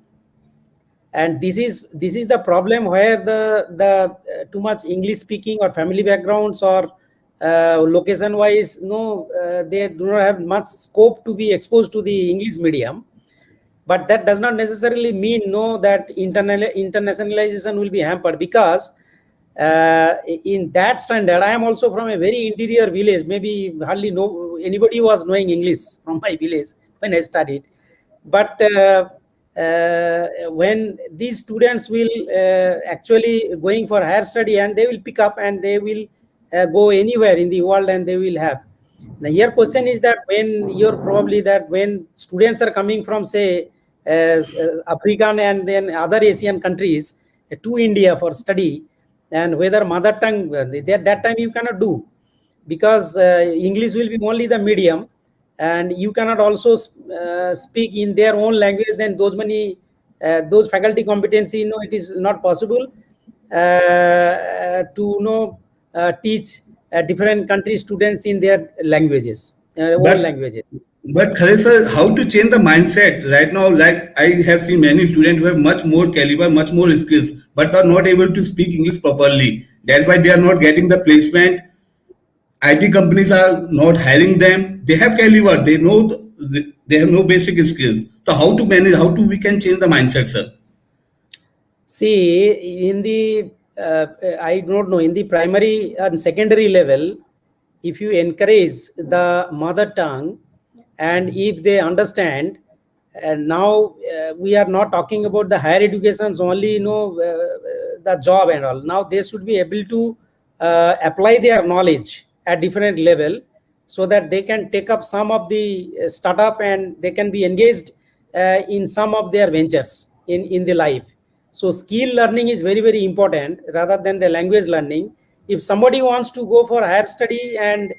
S4: and this is the problem where the too much English speaking or family backgrounds or location wise they do not have much scope to be exposed to the English medium. But that does not necessarily mean that internationalization will be hampered, because in that standard, I am also from a very interior village. Maybe hardly anybody was knowing English from my village when I studied. But when these students will actually going for higher study, and they will pick up and they will go anywhere in the world and they will have. Now here question is that when students are coming from say African and then other Asian countries to India for study, and whether mother tongue, that time you cannot do, because English will be only the medium, and you cannot also speak in their own language. Then those faculty competency, it is not possible to teach different country students in their languages, own languages.
S1: But Khare sir, how to change the mindset right now? Like I have seen many students who have much more caliber, much more skills, but are not able to speak English properly. That's why they are not getting the placement. IT companies are not hiring them. They have caliber. They know they have no basic skills. So how to manage? How to we can change the mindset, sir?
S4: See, in the I don't know, in the primary and secondary level, if you encourage the mother tongue, and if they understand, and now we are not talking about the higher educations only, the job and all. Now they should be able to apply their knowledge at different level, so that they can take up some of the startup and they can be engaged in some of their ventures in the life. So skill learning is very, very important rather than the language learning. If somebody wants to go for higher study and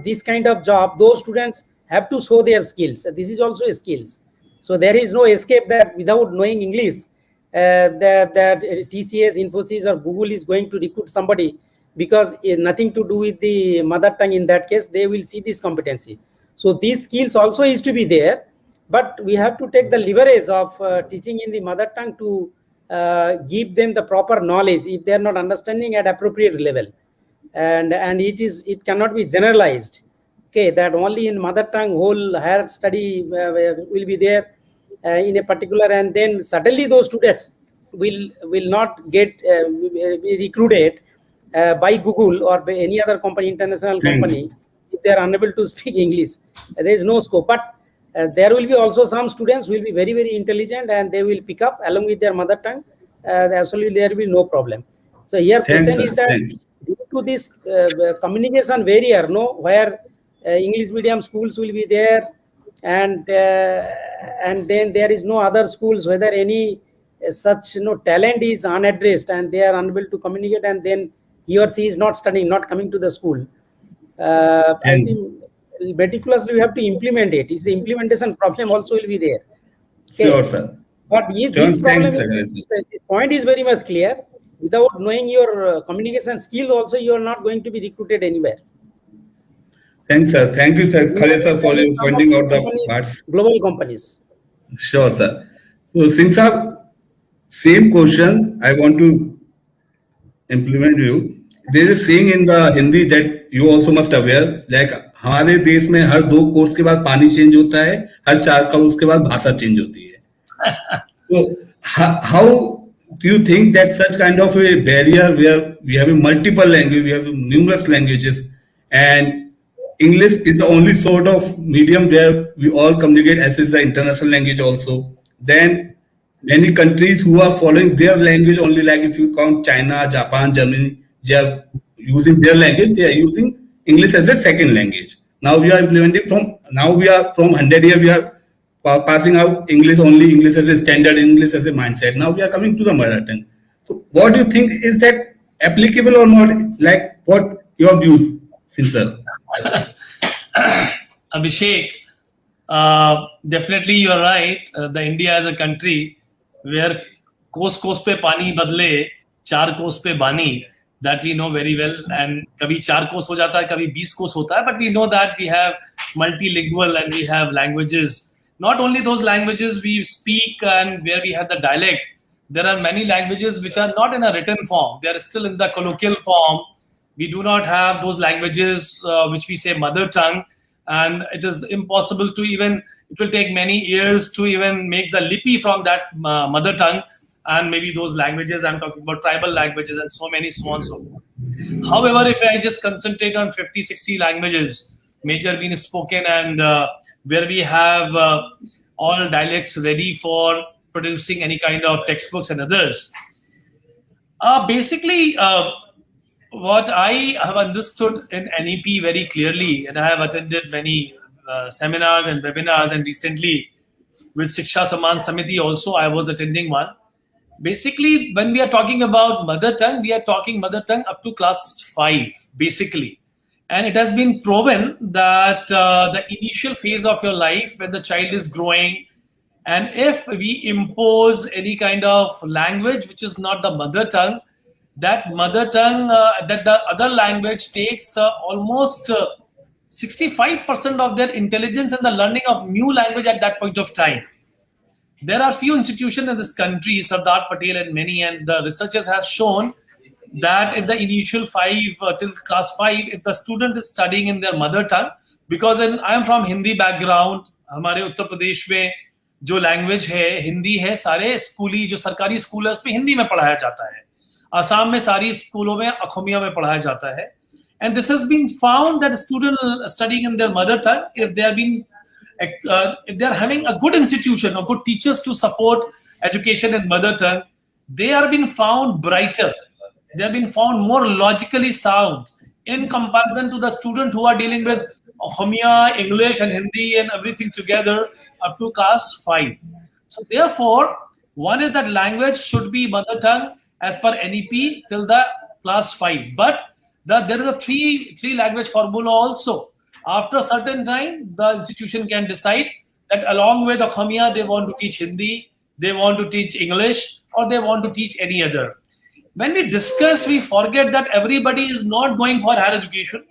S4: this kind of job, those students have to show their skills. This is also a skills. So there is no escape that without knowing English, that TCS, Infosys or Google is going to recruit somebody, because nothing to do with the mother tongue. In that case, they will see this competency. So these skills also is to be there, but we have to take the leverage of teaching in the mother tongue to give them the proper knowledge if they are not understanding at appropriate level, and it cannot be generalized. Okay, that only in mother tongue whole higher study will be there in a particular, and then suddenly those students will not get be recruited by Google or by any other company, international company, if they are unable to speak English. There is no scope. But there will be also some students will be very, very intelligent, and they will pick up along with their mother tongue. Absolutely, there will be no problem. So here question is that due to this communication barrier, where English medium schools will be there, and then there is no other schools, whether any such talent is unaddressed and they are unable to communicate, and then he or she is not studying, not coming to the school. I
S1: Thanks.
S4: think meticulously we have to implement it. It's the implementation problem also will be there.
S1: Sure,
S4: Okay.
S1: sir.
S4: But if
S1: Sure,
S4: this problem
S1: thanks,
S4: is,
S1: sir.
S4: this point is very much clear. Without knowing your communication skill also, you are not going to be recruited anywhere.
S1: Thanks, sir. Thank you, sir, Khare, sir, for your
S4: Some of
S1: pointing
S4: the
S1: out the
S4: companies,
S1: parts.
S4: global companies.
S1: Sure, sir. So, Singh sir, same question I want to implement you. There is a saying in the Hindi that you also must aware, like हमारे देश में हर 2 course के बाद पानी change होता है, हर 4 course के बाद भाषा चेंज होती है. So, how do you think that such kind of a barrier where we have a multiple language, we have numerous languages, and English is the only sort of medium where we all communicate as is the international language also. Then many countries who are following their language only, like if you count China, Japan, Germany, they are using their language, they are using English as a second language. Now we are implementing from 100 years, we are passing out English as a standard, English as a mindset. Now we are coming to the mother tongue. So what do you think, is that applicable or not? Like, what your views, Sincere?
S5: Abhishek, definitely you are right. The India as a country where कोस पे पानी बदले 4 कोस पे बानी, that we know very well, and कभी 4 कोस हो जाता है, कभी 20 कोस होता है, but we know that we have multilingual and we have languages. Not only those languages we speak and where we have the dialect, there are many languages which are not in a written form. They are still in the colloquial form. We do not have those languages which we say mother tongue, and it is impossible to even, it will take many years to even make the lipi from that mother tongue, and maybe those languages, I'm talking about tribal languages and so many, so on and so forth. However, if I just concentrate on 50, 60 languages, major being spoken, and where we have all dialects ready for producing any kind of textbooks and others, basically, what I have understood in NEP very clearly, and I have attended many seminars and webinars, and recently with Shiksha Saman Samiti also I was attending one. Basically, when we are talking about mother tongue, we are talking mother tongue up to class 5, basically. And it has been proven that the initial phase of your life when the child is growing, and if we impose any kind of language which is not the mother tongue, that the other language takes almost 65% of their intelligence and the learning of new language at that point of time. There are few institutions in this country, Sardar Patel and many, and the researchers have shown that in the initial 5 till class 5, if the student is studying in their mother tongue, because I am from Hindi background, हमारे उत्तर प्रदेश में जो language है हिंदी है, सारे स्कूली जो सरकारी school है उसमें हिंदी में पढ़ाया जाता है, असम में सारी स्कूलों में असमिया में पढ़ाया जाता है. And this has been found that students studying in their mother tongue, if they are having a good institution or good teachers to support education in mother tongue, they are being found brighter. They have been found more logically sound in comparison to the student who are dealing with Assamia, English and Hindi and everything together up to class 5. So therefore, one is that language should be mother tongue as per NEP till the class 5. But there is a three language formula also. After a certain time, the institution can decide that along with Assamia, they want to teach Hindi, they want to teach English, or they want to teach any other. When we discuss, we forget that everybody is not going for higher education.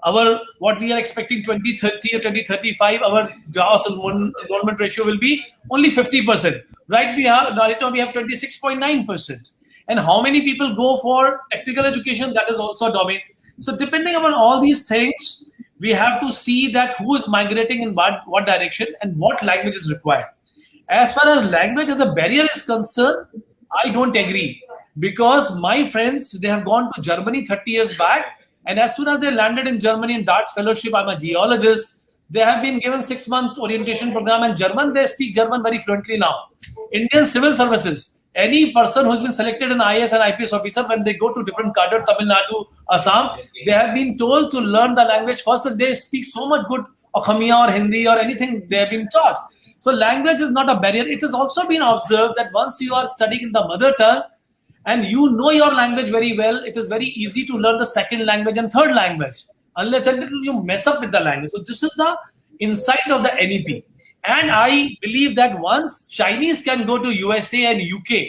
S5: What we are expecting 2030 or 2035, our gross enrollment ratio will be only 50%. Right now we have 26.9%. And how many people go for technical education? That is also a domain. So depending upon all these things, we have to see that who is migrating in what direction and what language is required. As far as language as a barrier is concerned, I don't agree. Because my friends, they have gone to Germany 30 years back, and as soon as they landed in Germany in Dart Fellowship, I'm a geologist, they have been given 6-month orientation program in German. They speak German very fluently now. Indian civil services, any person who's been selected an IAS and IPS officer, when they go to different cadre, Tamil Nadu, Assam, they have been told to learn the language first, and they speak so much good Assamia or Hindi or anything they have been taught. So language is not a barrier. It has also been observed that once you are studying in the mother tongue and you know your language very well, it is very easy to learn the second language and third language, unless until you mess up with the language. So this is the insight of the NEP. And I believe that once Chinese can go to USA and UK,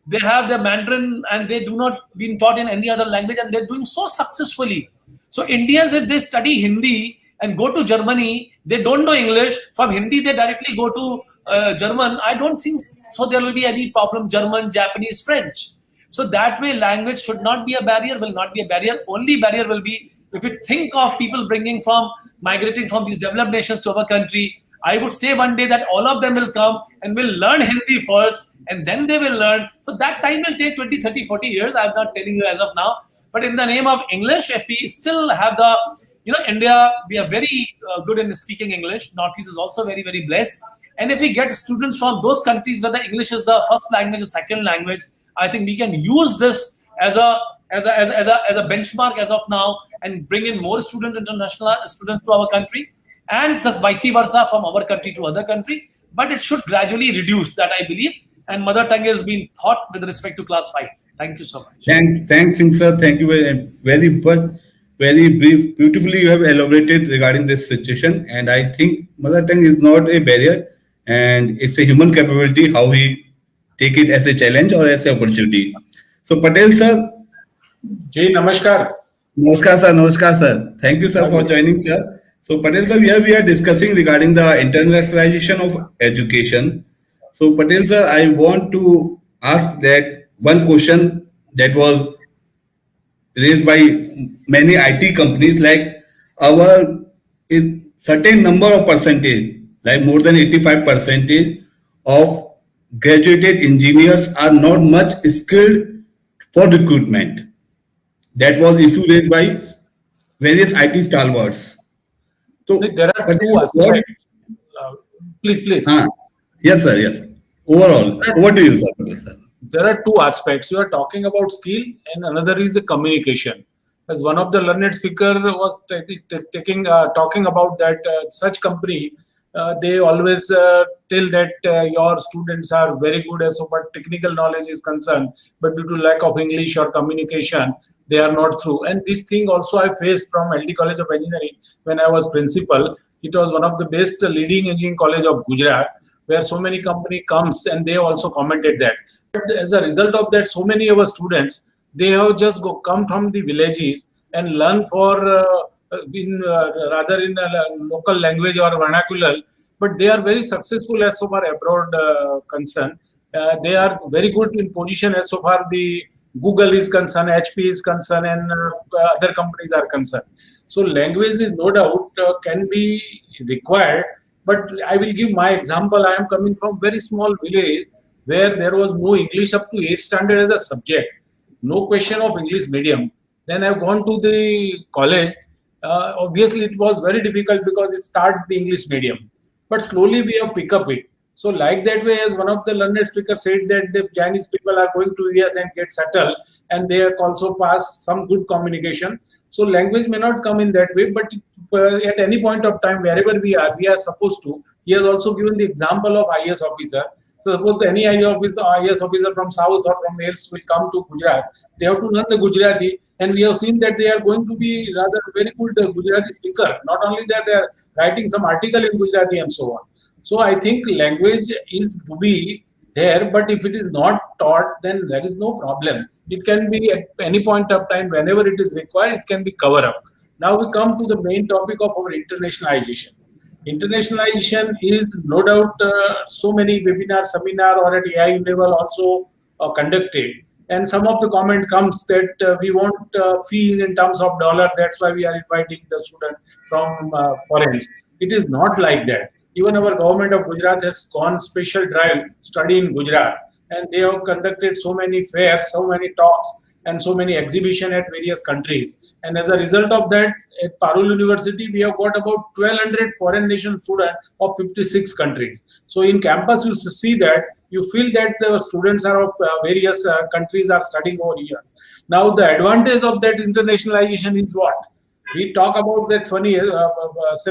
S5: they have the Mandarin and they do not been taught in any other language and they're doing so successfully. So Indians, if they study Hindi and go to Germany, they don't know English. From Hindi, they directly go to German. I don't think so there will be any problem. German, Japanese, French. So that way, language should not be a barrier, will not be a barrier. Only barrier will be if you think of people migrating from these developed nations to our country. I would say one day that all of them will come and will learn Hindi first and then they will learn. So that time will take 20, 30, 40 years. I'm not telling you as of now. But in the name of English, if we still have India, we are very good in speaking English. Northeast is also very, very blessed. And if we get students from those countries where the English is the first language, the second language, I think we can use this as a benchmark as of now and bring in more international students to our country, and thus vice versa from our country to other country. But it should gradually reduce, that I believe. And mother tongue is being taught with respect to class 5. Thank you so much.
S1: Thanks, Singh sir. Thank you very brief. Beautifully, you have elaborated regarding this situation. And I think mother tongue is not a barrier, and it's a human capability how we take it as a challenge or as an opportunity. So Patel sir.
S6: Ji, namaskar.
S1: Namaskar sir. Thank you sir for joining sir. So Patel sir, here we are discussing regarding the internationalization of education. So Patel sir, I want to ask that one question that was raised by many IT companies, like our certain number of percentage, like more than 85% of graduated engineers are not much skilled for recruitment. That was issue raised by various IT stalwarts. So
S6: there are two aspects. Please.
S1: Yes, sir. Yes. Overall, over to you, sir.
S6: There are two aspects. You are talking about skill, and another is the communication. As one of the learned speaker was talking about that such company, they always tell that your students are very good as far as technical knowledge is concerned, but due to lack of English or communication, they are not through. And this thing also I faced from LD College of Engineering when I was principal. It was one of the best leading engineering college of Gujarat, where so many company comes, and they also commented that. But as a result of that, so many of our students, they have just come from the villages and learn rather in a local language or vernacular, but they are very successful as so far abroad concerned. They are very good in position as so far the Google is concerned, HP is concerned, and other companies are concerned. So language is no doubt can be required, but I will give my example. I am coming from very small village where there was no English up to 8th standard as a subject. No question of English medium. Then I've gone to the college. Obviously, it was very difficult because it started the English medium. But slowly we have picked up it. So like that way, as one of the learned speakers said, that the Chinese people are going to US and get settled, and they have also passed some good communication. So language may not come in that way, but at any point of time, wherever we are supposed to. He has also given the example of IS officer. So suppose any IS officer from South or from else will come to Gujarat, they have to learn the Gujarati, and we have seen that they are going to be rather very good Gujarati speaker. Not only that, they are writing some article in Gujarati and so on. So I think language is to be there, but if it is not taught, then there is no problem. It can be at any point of time, whenever it is required, it can be covered up. Now we come to the main topic of our internationalization. Internationalization is no doubt so many webinar, seminar or at AI level also conducted. And some of the comment comes that we want fee in terms of dollar. That's why we are inviting the student from foreigners. It is not like that. Even our government of Gujarat has gone special drive study in Gujarat, and they have conducted so many fairs, so many talks, and so many exhibitions at various countries. And as a result of that, at Parul University, we have got about 1,200 foreign nation students of 56 countries. So in campus, you see that, you feel that the students are of various countries are studying over here. Now, the advantage of that internationalization is what? We talk about that funny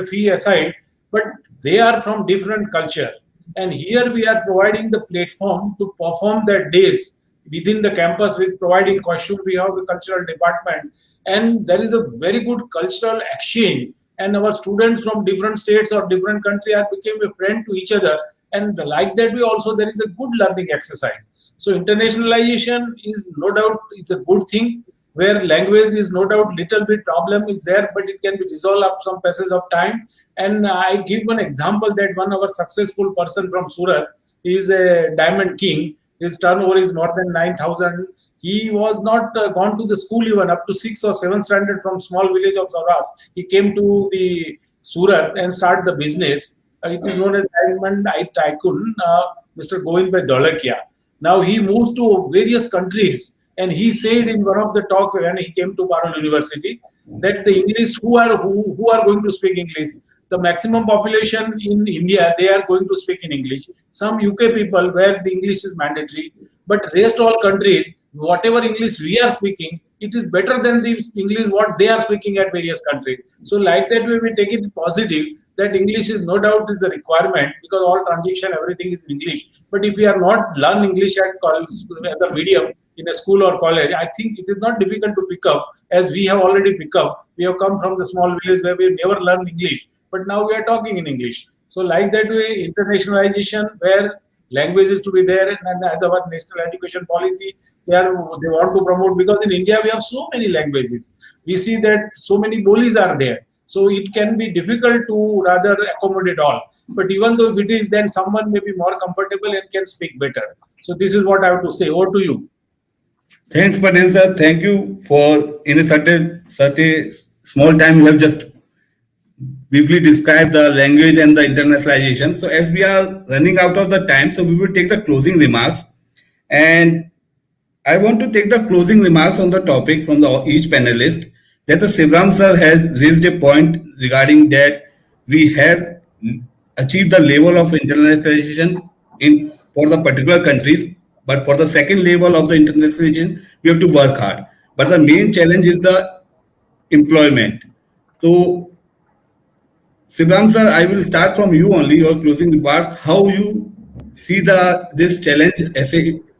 S6: fee aside, but they are from different culture. And here we are providing the platform to perform their days within the campus with providing costume. We have the cultural department, and there is a very good cultural exchange. And our students from different states or different country are became a friend to each other. And like that, we also there is a good learning exercise. So internationalization is no doubt is a good thing, where language is no doubt little bit problem is there, but it can be resolved up some passage of time. And I give one example that one of our successful person from Surat is a diamond king. His turnover is more than 9,000. He was not gone to the school even up to 6th or 7th standard from small village of Saras. He came to the Surat and started the business. It is known as Diamond Tycoon, Mr. Govind Bhai Dolakia. Now he moves to various countries, and he said in one of the talk when he came to Parul University that the English who are going to speak English. The maximum population in India, they are going to speak in English. Some UK people where the English is mandatory, but rest all countries, whatever English we are speaking, it is better than the English what they are speaking at various countries. So like that way we take it positive that English is no doubt is a requirement because all transaction, everything is in English. But if we are not learn English at college, as a medium in a school or college, I think it is not difficult to pick up, as we have already picked up. We have come from the small village where we never learned English, but now we are talking in English. So like that way, internationalization where language is to be there, and as our national education policy, they want to promote, because in India we have so many languages. We see that so many bolis are there. So it can be difficult to rather accommodate all. But even though it is, then someone may be more comfortable and can speak better. So this is what I have to say. Over to you.
S1: Thanks, Patel sir. Thank you for in a certain small time you have just briefly described the language and the internationalization. So as we are running out of the time, so we will take the closing remarks. And I want to take the closing remarks on the topic from each panelist, that the Sibaram sir has raised a point regarding that we have achieved the level of internationalization for the particular countries, but for the second level of the internationalization, we have to work hard. But the main challenge is the employment. So, Sibaram sir, I will start from you only, your closing remarks, how you see this challenge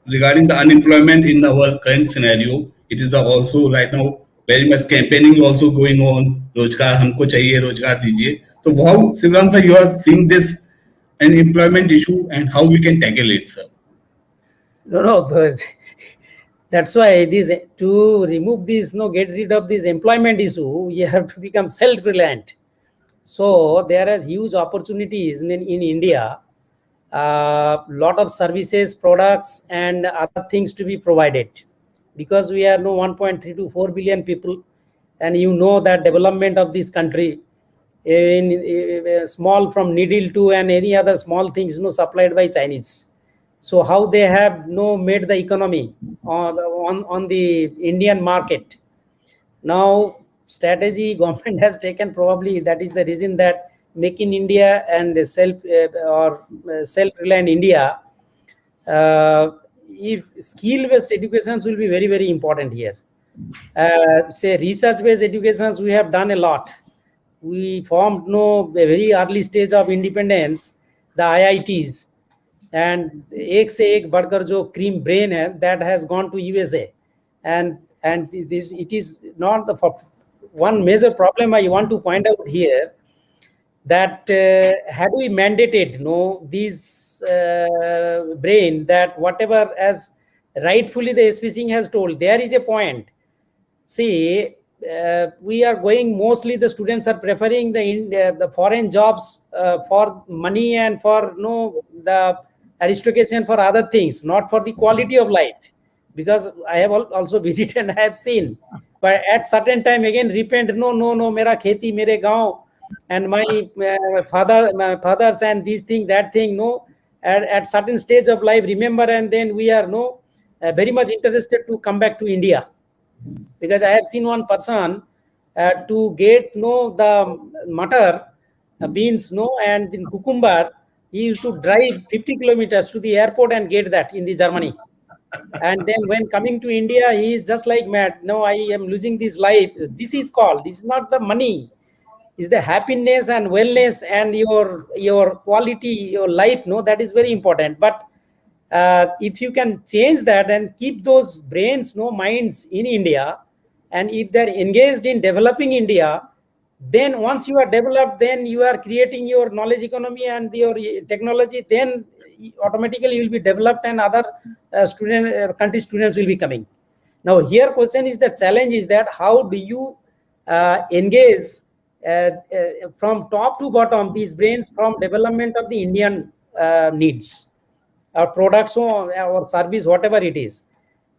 S1: regarding the unemployment in our current scenario. It is also right now very much campaigning also going on. Rojgar, humko chahiye, rojgar dijiye. So how, Sibaram sir, you are seeing this an employment issue and how we can tackle it, sir?
S4: No, that's why this to remove this, get rid of this employment issue, you have to become self-reliant. So there is huge opportunities in India, lot of services, products, and other things to be provided, because we are 1.3 to 4 billion people, and you know that development of this country in small from needle to and any other small things supplied by Chinese. So how they have made the economy on the Indian market. Now strategy government has taken, probably that is the reason that Make in India and self-reliant India, if skill-based educations will be very, very important here. Say research-based educations, we have done a lot. We formed a very early stage of independence, the IITs, and ek se ek badkar jo cream brain hai, that has gone to USA, and this it is not the one major problem I want to point out here, that had we mandated these brain, that whatever as rightfully the SP Singh has told, there is a point. See, we are going, mostly the students are preferring the foreign jobs for money and for the aristocracy and for other things, not for the quality of life. Because I have also visited and I have seen, but at certain time again repent, no, mera kheti, mere gaon, and my fathers and these thing, that thing, at certain stage of life remember, and then we are very much interested to come back to India. Because I have seen one person to get the matar, beans, and in cucumber, he used to drive 50 kilometers to the airport and get that in the Germany. And then when coming to India, he is just like mad. No, I am losing this life. This is called, this is not the money. is the happiness and wellness and your quality, your life, no, that is very important. But if you can change that and keep those brains, no, minds in India, and if they're engaged in developing India, then once you are developed, then you are creating your knowledge economy and your technology, then automatically you will be developed, and other country students will be coming. Now here question is, the challenge is that how do you engage from top to bottom these brains from development of the Indian needs or products or service, whatever it is.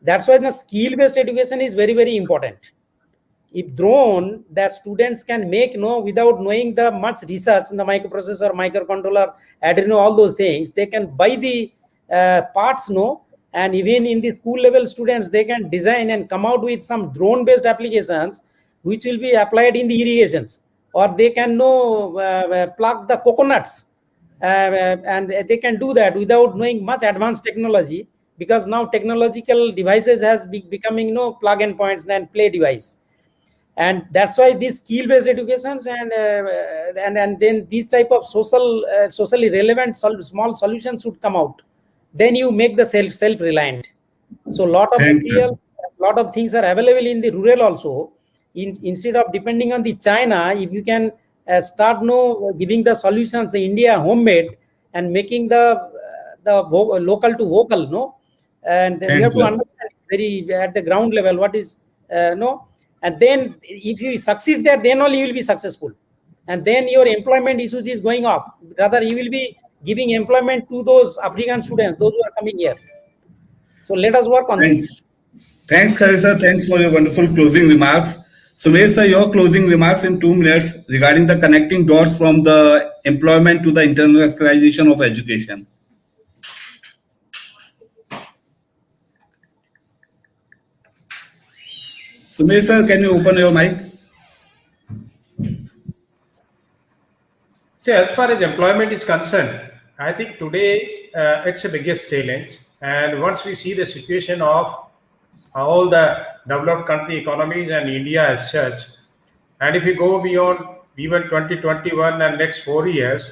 S4: That's why the skill-based education is very, very important. If drone that students can make, without knowing the much research in the microprocessor, microcontroller, Arduino, all those things, they can buy the parts, and even in the school level students, they can design and come out with some drone based applications which will be applied in the irrigations, or they can plug the coconuts, and they can do that without knowing much advanced technology, because now technological devices has becoming plug and points and play device. And that's why these skill-based educations and then these type of socially relevant small solutions should come out. Then you make the self-reliant. So a lot of material, a lot of things are available in the rural also. Instead of depending on the China, if you can start giving the solutions in India homemade and making the local to vocal, and you have to understand very at the ground level what is and then if you succeed there, then only you will be successful, and then your employment issues is going off. Rather, you will be giving employment to those African students, those who are coming here. So let us work on this.
S1: Thanks, Khara sir. Thanks for your wonderful closing remarks. Sumer sir, your closing remarks in 2 minutes regarding the connecting dots from the employment to the internationalization of education. Sumer sir, can you open your mic?
S3: See, as far as employment is concerned, I think today it's the biggest challenge. And once we see the situation of all the developed country economies and India as such, and if we go beyond even 2021 and next 4 years,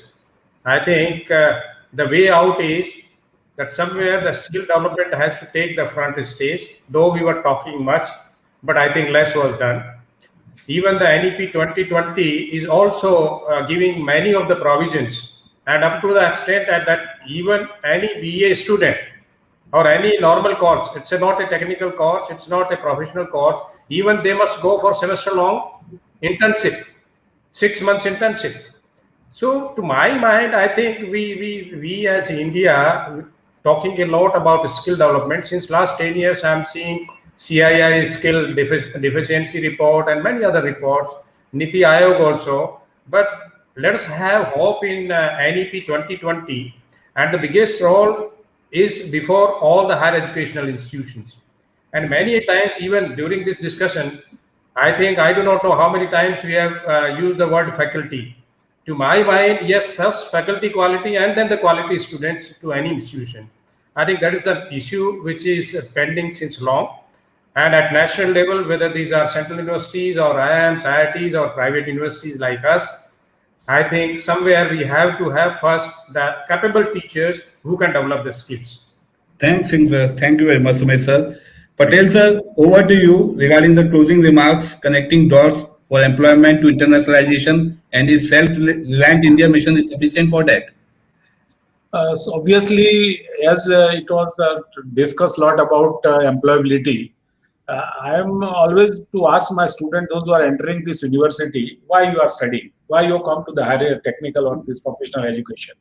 S3: I think the way out is that somewhere the skill development has to take the front stage, though we were talking much, but I think less was done. Even the NEP 2020 is also giving many of the provisions, and up to the extent that even any BA student or any normal course, it's not a technical course, it's not a professional course, even they must go for semester-long internship, 6 months internship. So to my mind, I think we as India talking a lot about skill development. Since last 10 years, I'm seeing CII skill deficiency report and many other reports, Niti Aayog also. But let us have hope in NEP 2020. And the biggest role is before all the higher educational institutions. And many times, even during this discussion, I think I do not know how many times we have used the word faculty. To my mind, yes, first faculty quality and then the quality students to any institution. I think that is the issue which is pending since long. And at national level, whether these are central universities or IIMs, IITs or private universities like us, I think somewhere we have to have first the capable teachers who can develop the skills.
S1: Thanks, Singh sir. Thank you very much, Sumer sir. Patel sir, over to you regarding the closing remarks, connecting dots for employment to internationalization, and is self-reliant India mission is sufficient for that?
S6: So obviously, as it was discussed a lot about employability, I am always to ask my students, those who are entering this university, why you are studying, why you come to the higher technical or this professional education.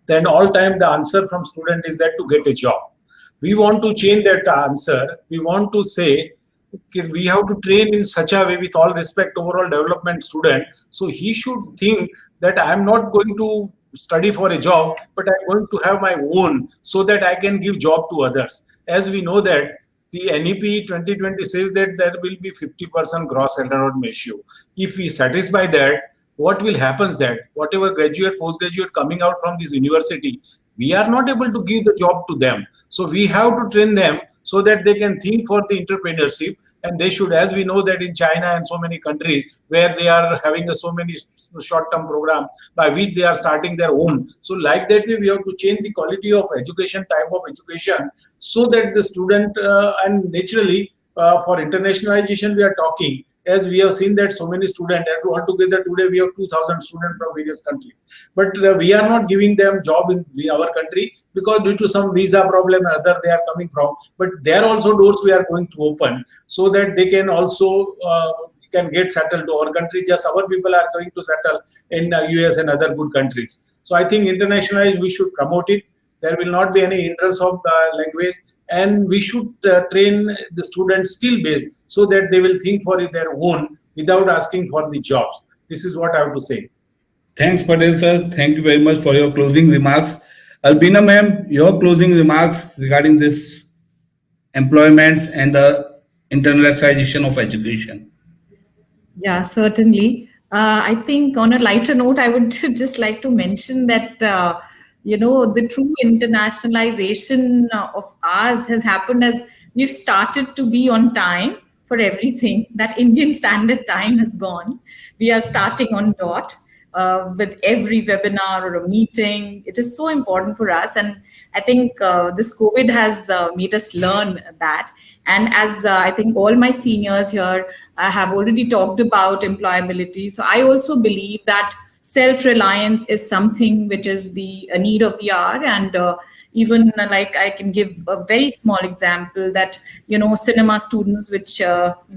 S6: Then all time the answer from student is that to get a job. We want to change that answer. We want to say, okay, we have to train in such a way, with all respect, overall development student. So he should think that I am not going to study for a job, but I'm going to have my own so that I can give job to others. As we know that the NEP 2020 says that there will be 50% gross enrollment ratio. If we satisfy that, what will happen is that whatever graduate, postgraduate coming out from this university, we are not able to give the job to them. So we have to train them so that they can think for the entrepreneurship and they should, as we know that in China and so many countries where they are having so many short-term programs by which they are starting their own. So like that way, we have to change the quality of education, type of education, so that the student and naturally for internationalization we are talking, as we have seen that so many students, and altogether today we have 2,000 students from various countries. But we are not giving them job in our country because due to some visa problem and other they are coming from. But there also doors we are going to open so that they can also can get settled to our country. Just our people are going to settle in US and other good countries. So I think internationalized, we should promote it. There will not be any hindrance of language. And we should train the students skill based so that they will think for their own without asking for the jobs. This is what I have to say.
S1: Thanks, Patel sir. Thank you very much for your closing remarks. Albeena ma'am, your closing remarks regarding this employments and the internationalization of education.
S2: Yeah, certainly. I think on a lighter note, I would just like to mention that, the true internationalization of ours has happened as we've started to be on time for everything. That Indian standard time has gone. We are starting on dot. With every webinar or a meeting. It is so important for us. And I think this COVID has made us learn that. And as I think all my seniors here have already talked about employability. So I also believe that self-reliance is something which is the need of the hour. And even like I can give a very small example that, cinema students, which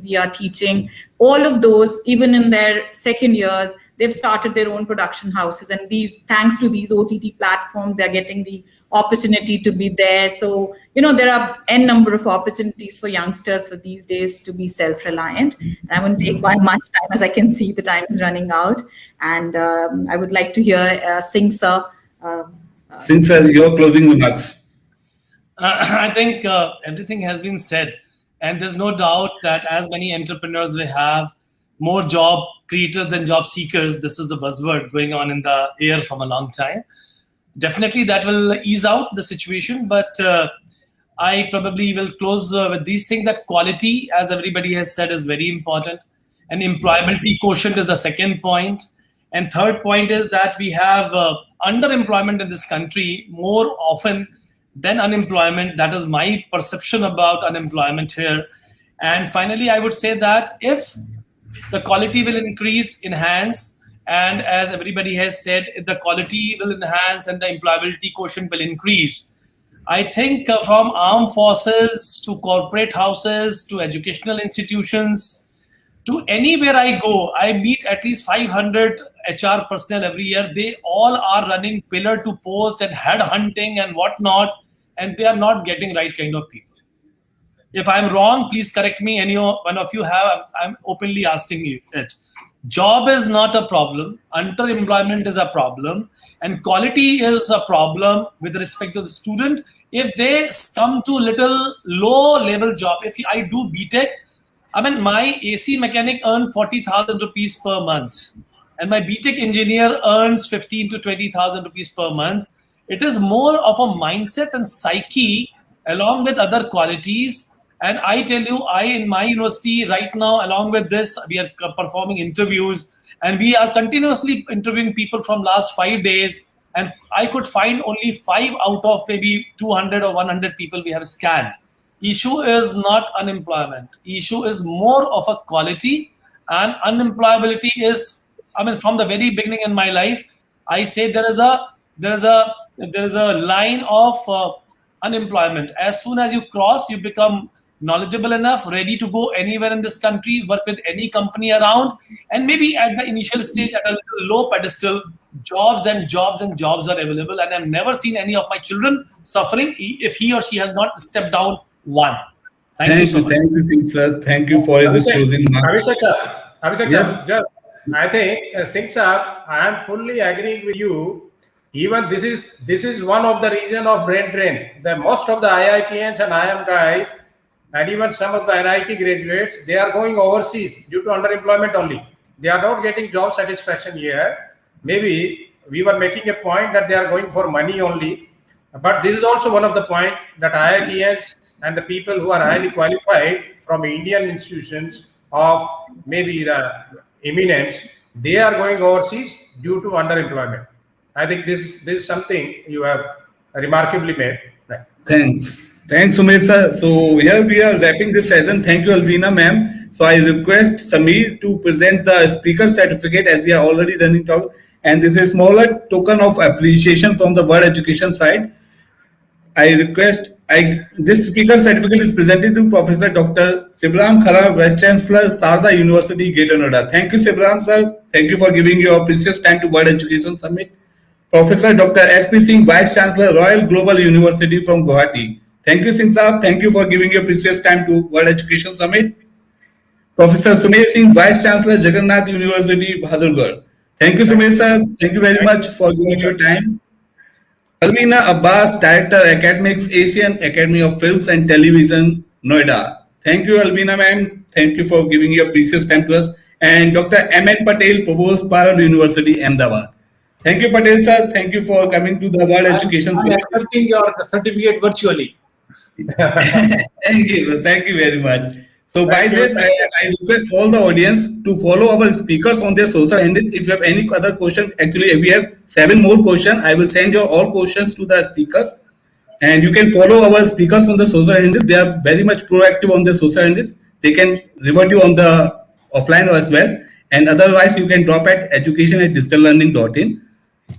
S2: we are teaching, all of those, even in their second years, they've started their own production houses, and thanks to these OTT platforms, they're getting the opportunity to be there. So, there are n number of opportunities for youngsters for these days to be self-reliant. And I won't take much time, as I can see the time is running out. And I would like to hear Singh sir.
S1: Singh sir, your closing remarks.
S5: I think everything has been said, and there's no doubt that as many entrepreneurs we have, more job creators than job seekers. This is the buzzword going on in the air from a long time. Definitely that will ease out the situation, but I probably will close with these things, that quality, as everybody has said, is very important. And employability quotient is the second point. And third point is that we have underemployment in this country more often than unemployment. That is my perception about unemployment here. And finally, I would say that if the quality will enhance, and as everybody has said, the quality will enhance and the employability quotient will increase. I think from armed forces to corporate houses to educational institutions to anywhere I go, I meet at least 500 HR personnel every year. They all are running pillar to post and head hunting and whatnot, and they are not getting right kind of people. If I'm wrong, please correct me. Any one of you have, I'm openly asking you it. Job is not a problem. Underemployment is a problem. And quality is a problem with respect to the student. If they come to little low level job, if I do BTech, I mean, my AC mechanic earns 40,000 rupees per month. And my BTech engineer earns 15 to 20,000 rupees per month. It is more of a mindset and psyche along with other qualities. And I tell you, in my university right now, along with this, we are performing interviews, and we are continuously interviewing people from last 5 days. And I could find only 5 out of maybe 200 or 100 people we have scanned. Issue is not unemployment. Issue is more of a quality, and unemployability is, I mean, from the very beginning in my life, I say there is a line of unemployment. As soon as you cross, you become knowledgeable enough, ready to go anywhere in this country, work with any company around, and maybe at the initial stage at a low pedestal, jobs and jobs and jobs are available. And I've never seen any of my children suffering if he or she has not stepped down one. Thank you so much.
S1: Thank you, Singh sir. Thank you for this closing remark.
S3: Abhishek sir, I think Singh sir, I am fully agreeing with you. Even this is one of the reason of brain drain. The most of the IITians and IIM guys, and even some of the NIT graduates, they are going overseas due to underemployment only. They are not getting job satisfaction here. Maybe we were making a point that they are going for money only. But this is also one of the points that IITians and the people who are highly qualified from Indian institutions of maybe the eminence, they are going overseas due to underemployment. I think this is something you have remarkably made. Right.
S1: Thanks. Thanks, Sumesh sir. So here we are wrapping this session. Thank you, Albeena ma'am. So I request Sameer to present the speaker certificate as we are already running out. And this is smaller token of appreciation from the world education side. I request this speaker certificate is presented to Professor Dr. Sibaram Khara, Vice Chancellor, Sharda University, Greater Noida. Thank you, Sibaram sir. Thank you for giving your precious time to World Education Summit. Professor Dr. S.P. Singh, Vice Chancellor, Royal Global University from Guwahati. Thank you, Singh sir. Thank you for giving your precious time to World Education Summit. Professor Sumesh Singh, Vice Chancellor, Jagan University, Bahadurgarh. Thank you, Sumesh sir. Thank you very much for giving your time. Albeena Abbas, Director, Academics, Asian Academy of Films and Television, Noida. Thank you, Albeena ma'am. Thank you for giving your precious time to us. And Dr. M.N. Patel, Provost, Parul University, Ahmedabad. Thank you, Patel sir. Thank you for coming to the World Education
S6: I'm
S1: Summit.
S6: accepting your certificate virtually.
S1: Thank you. Thank you very much. So by this, I request all the audience to follow our speakers on their social handle. If you have any other question, actually we have 7 more questions. I will send your all questions to the speakers. And you can follow our speakers on the social handles. They are very much proactive on the social handles. They can revert you on the offline as well. And otherwise, you can drop at education@digitallearning.in.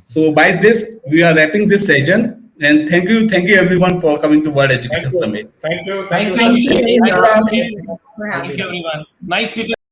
S1: So by this, we are wrapping this session. And thank you everyone for coming to World Education Summit.
S3: Thank you.
S5: Thank you,
S2: Thank you
S5: Abhishek.
S2: very much
S5: Thank you,
S2: for having
S5: Thank you,
S2: us.
S5: everyone. Nice speaking.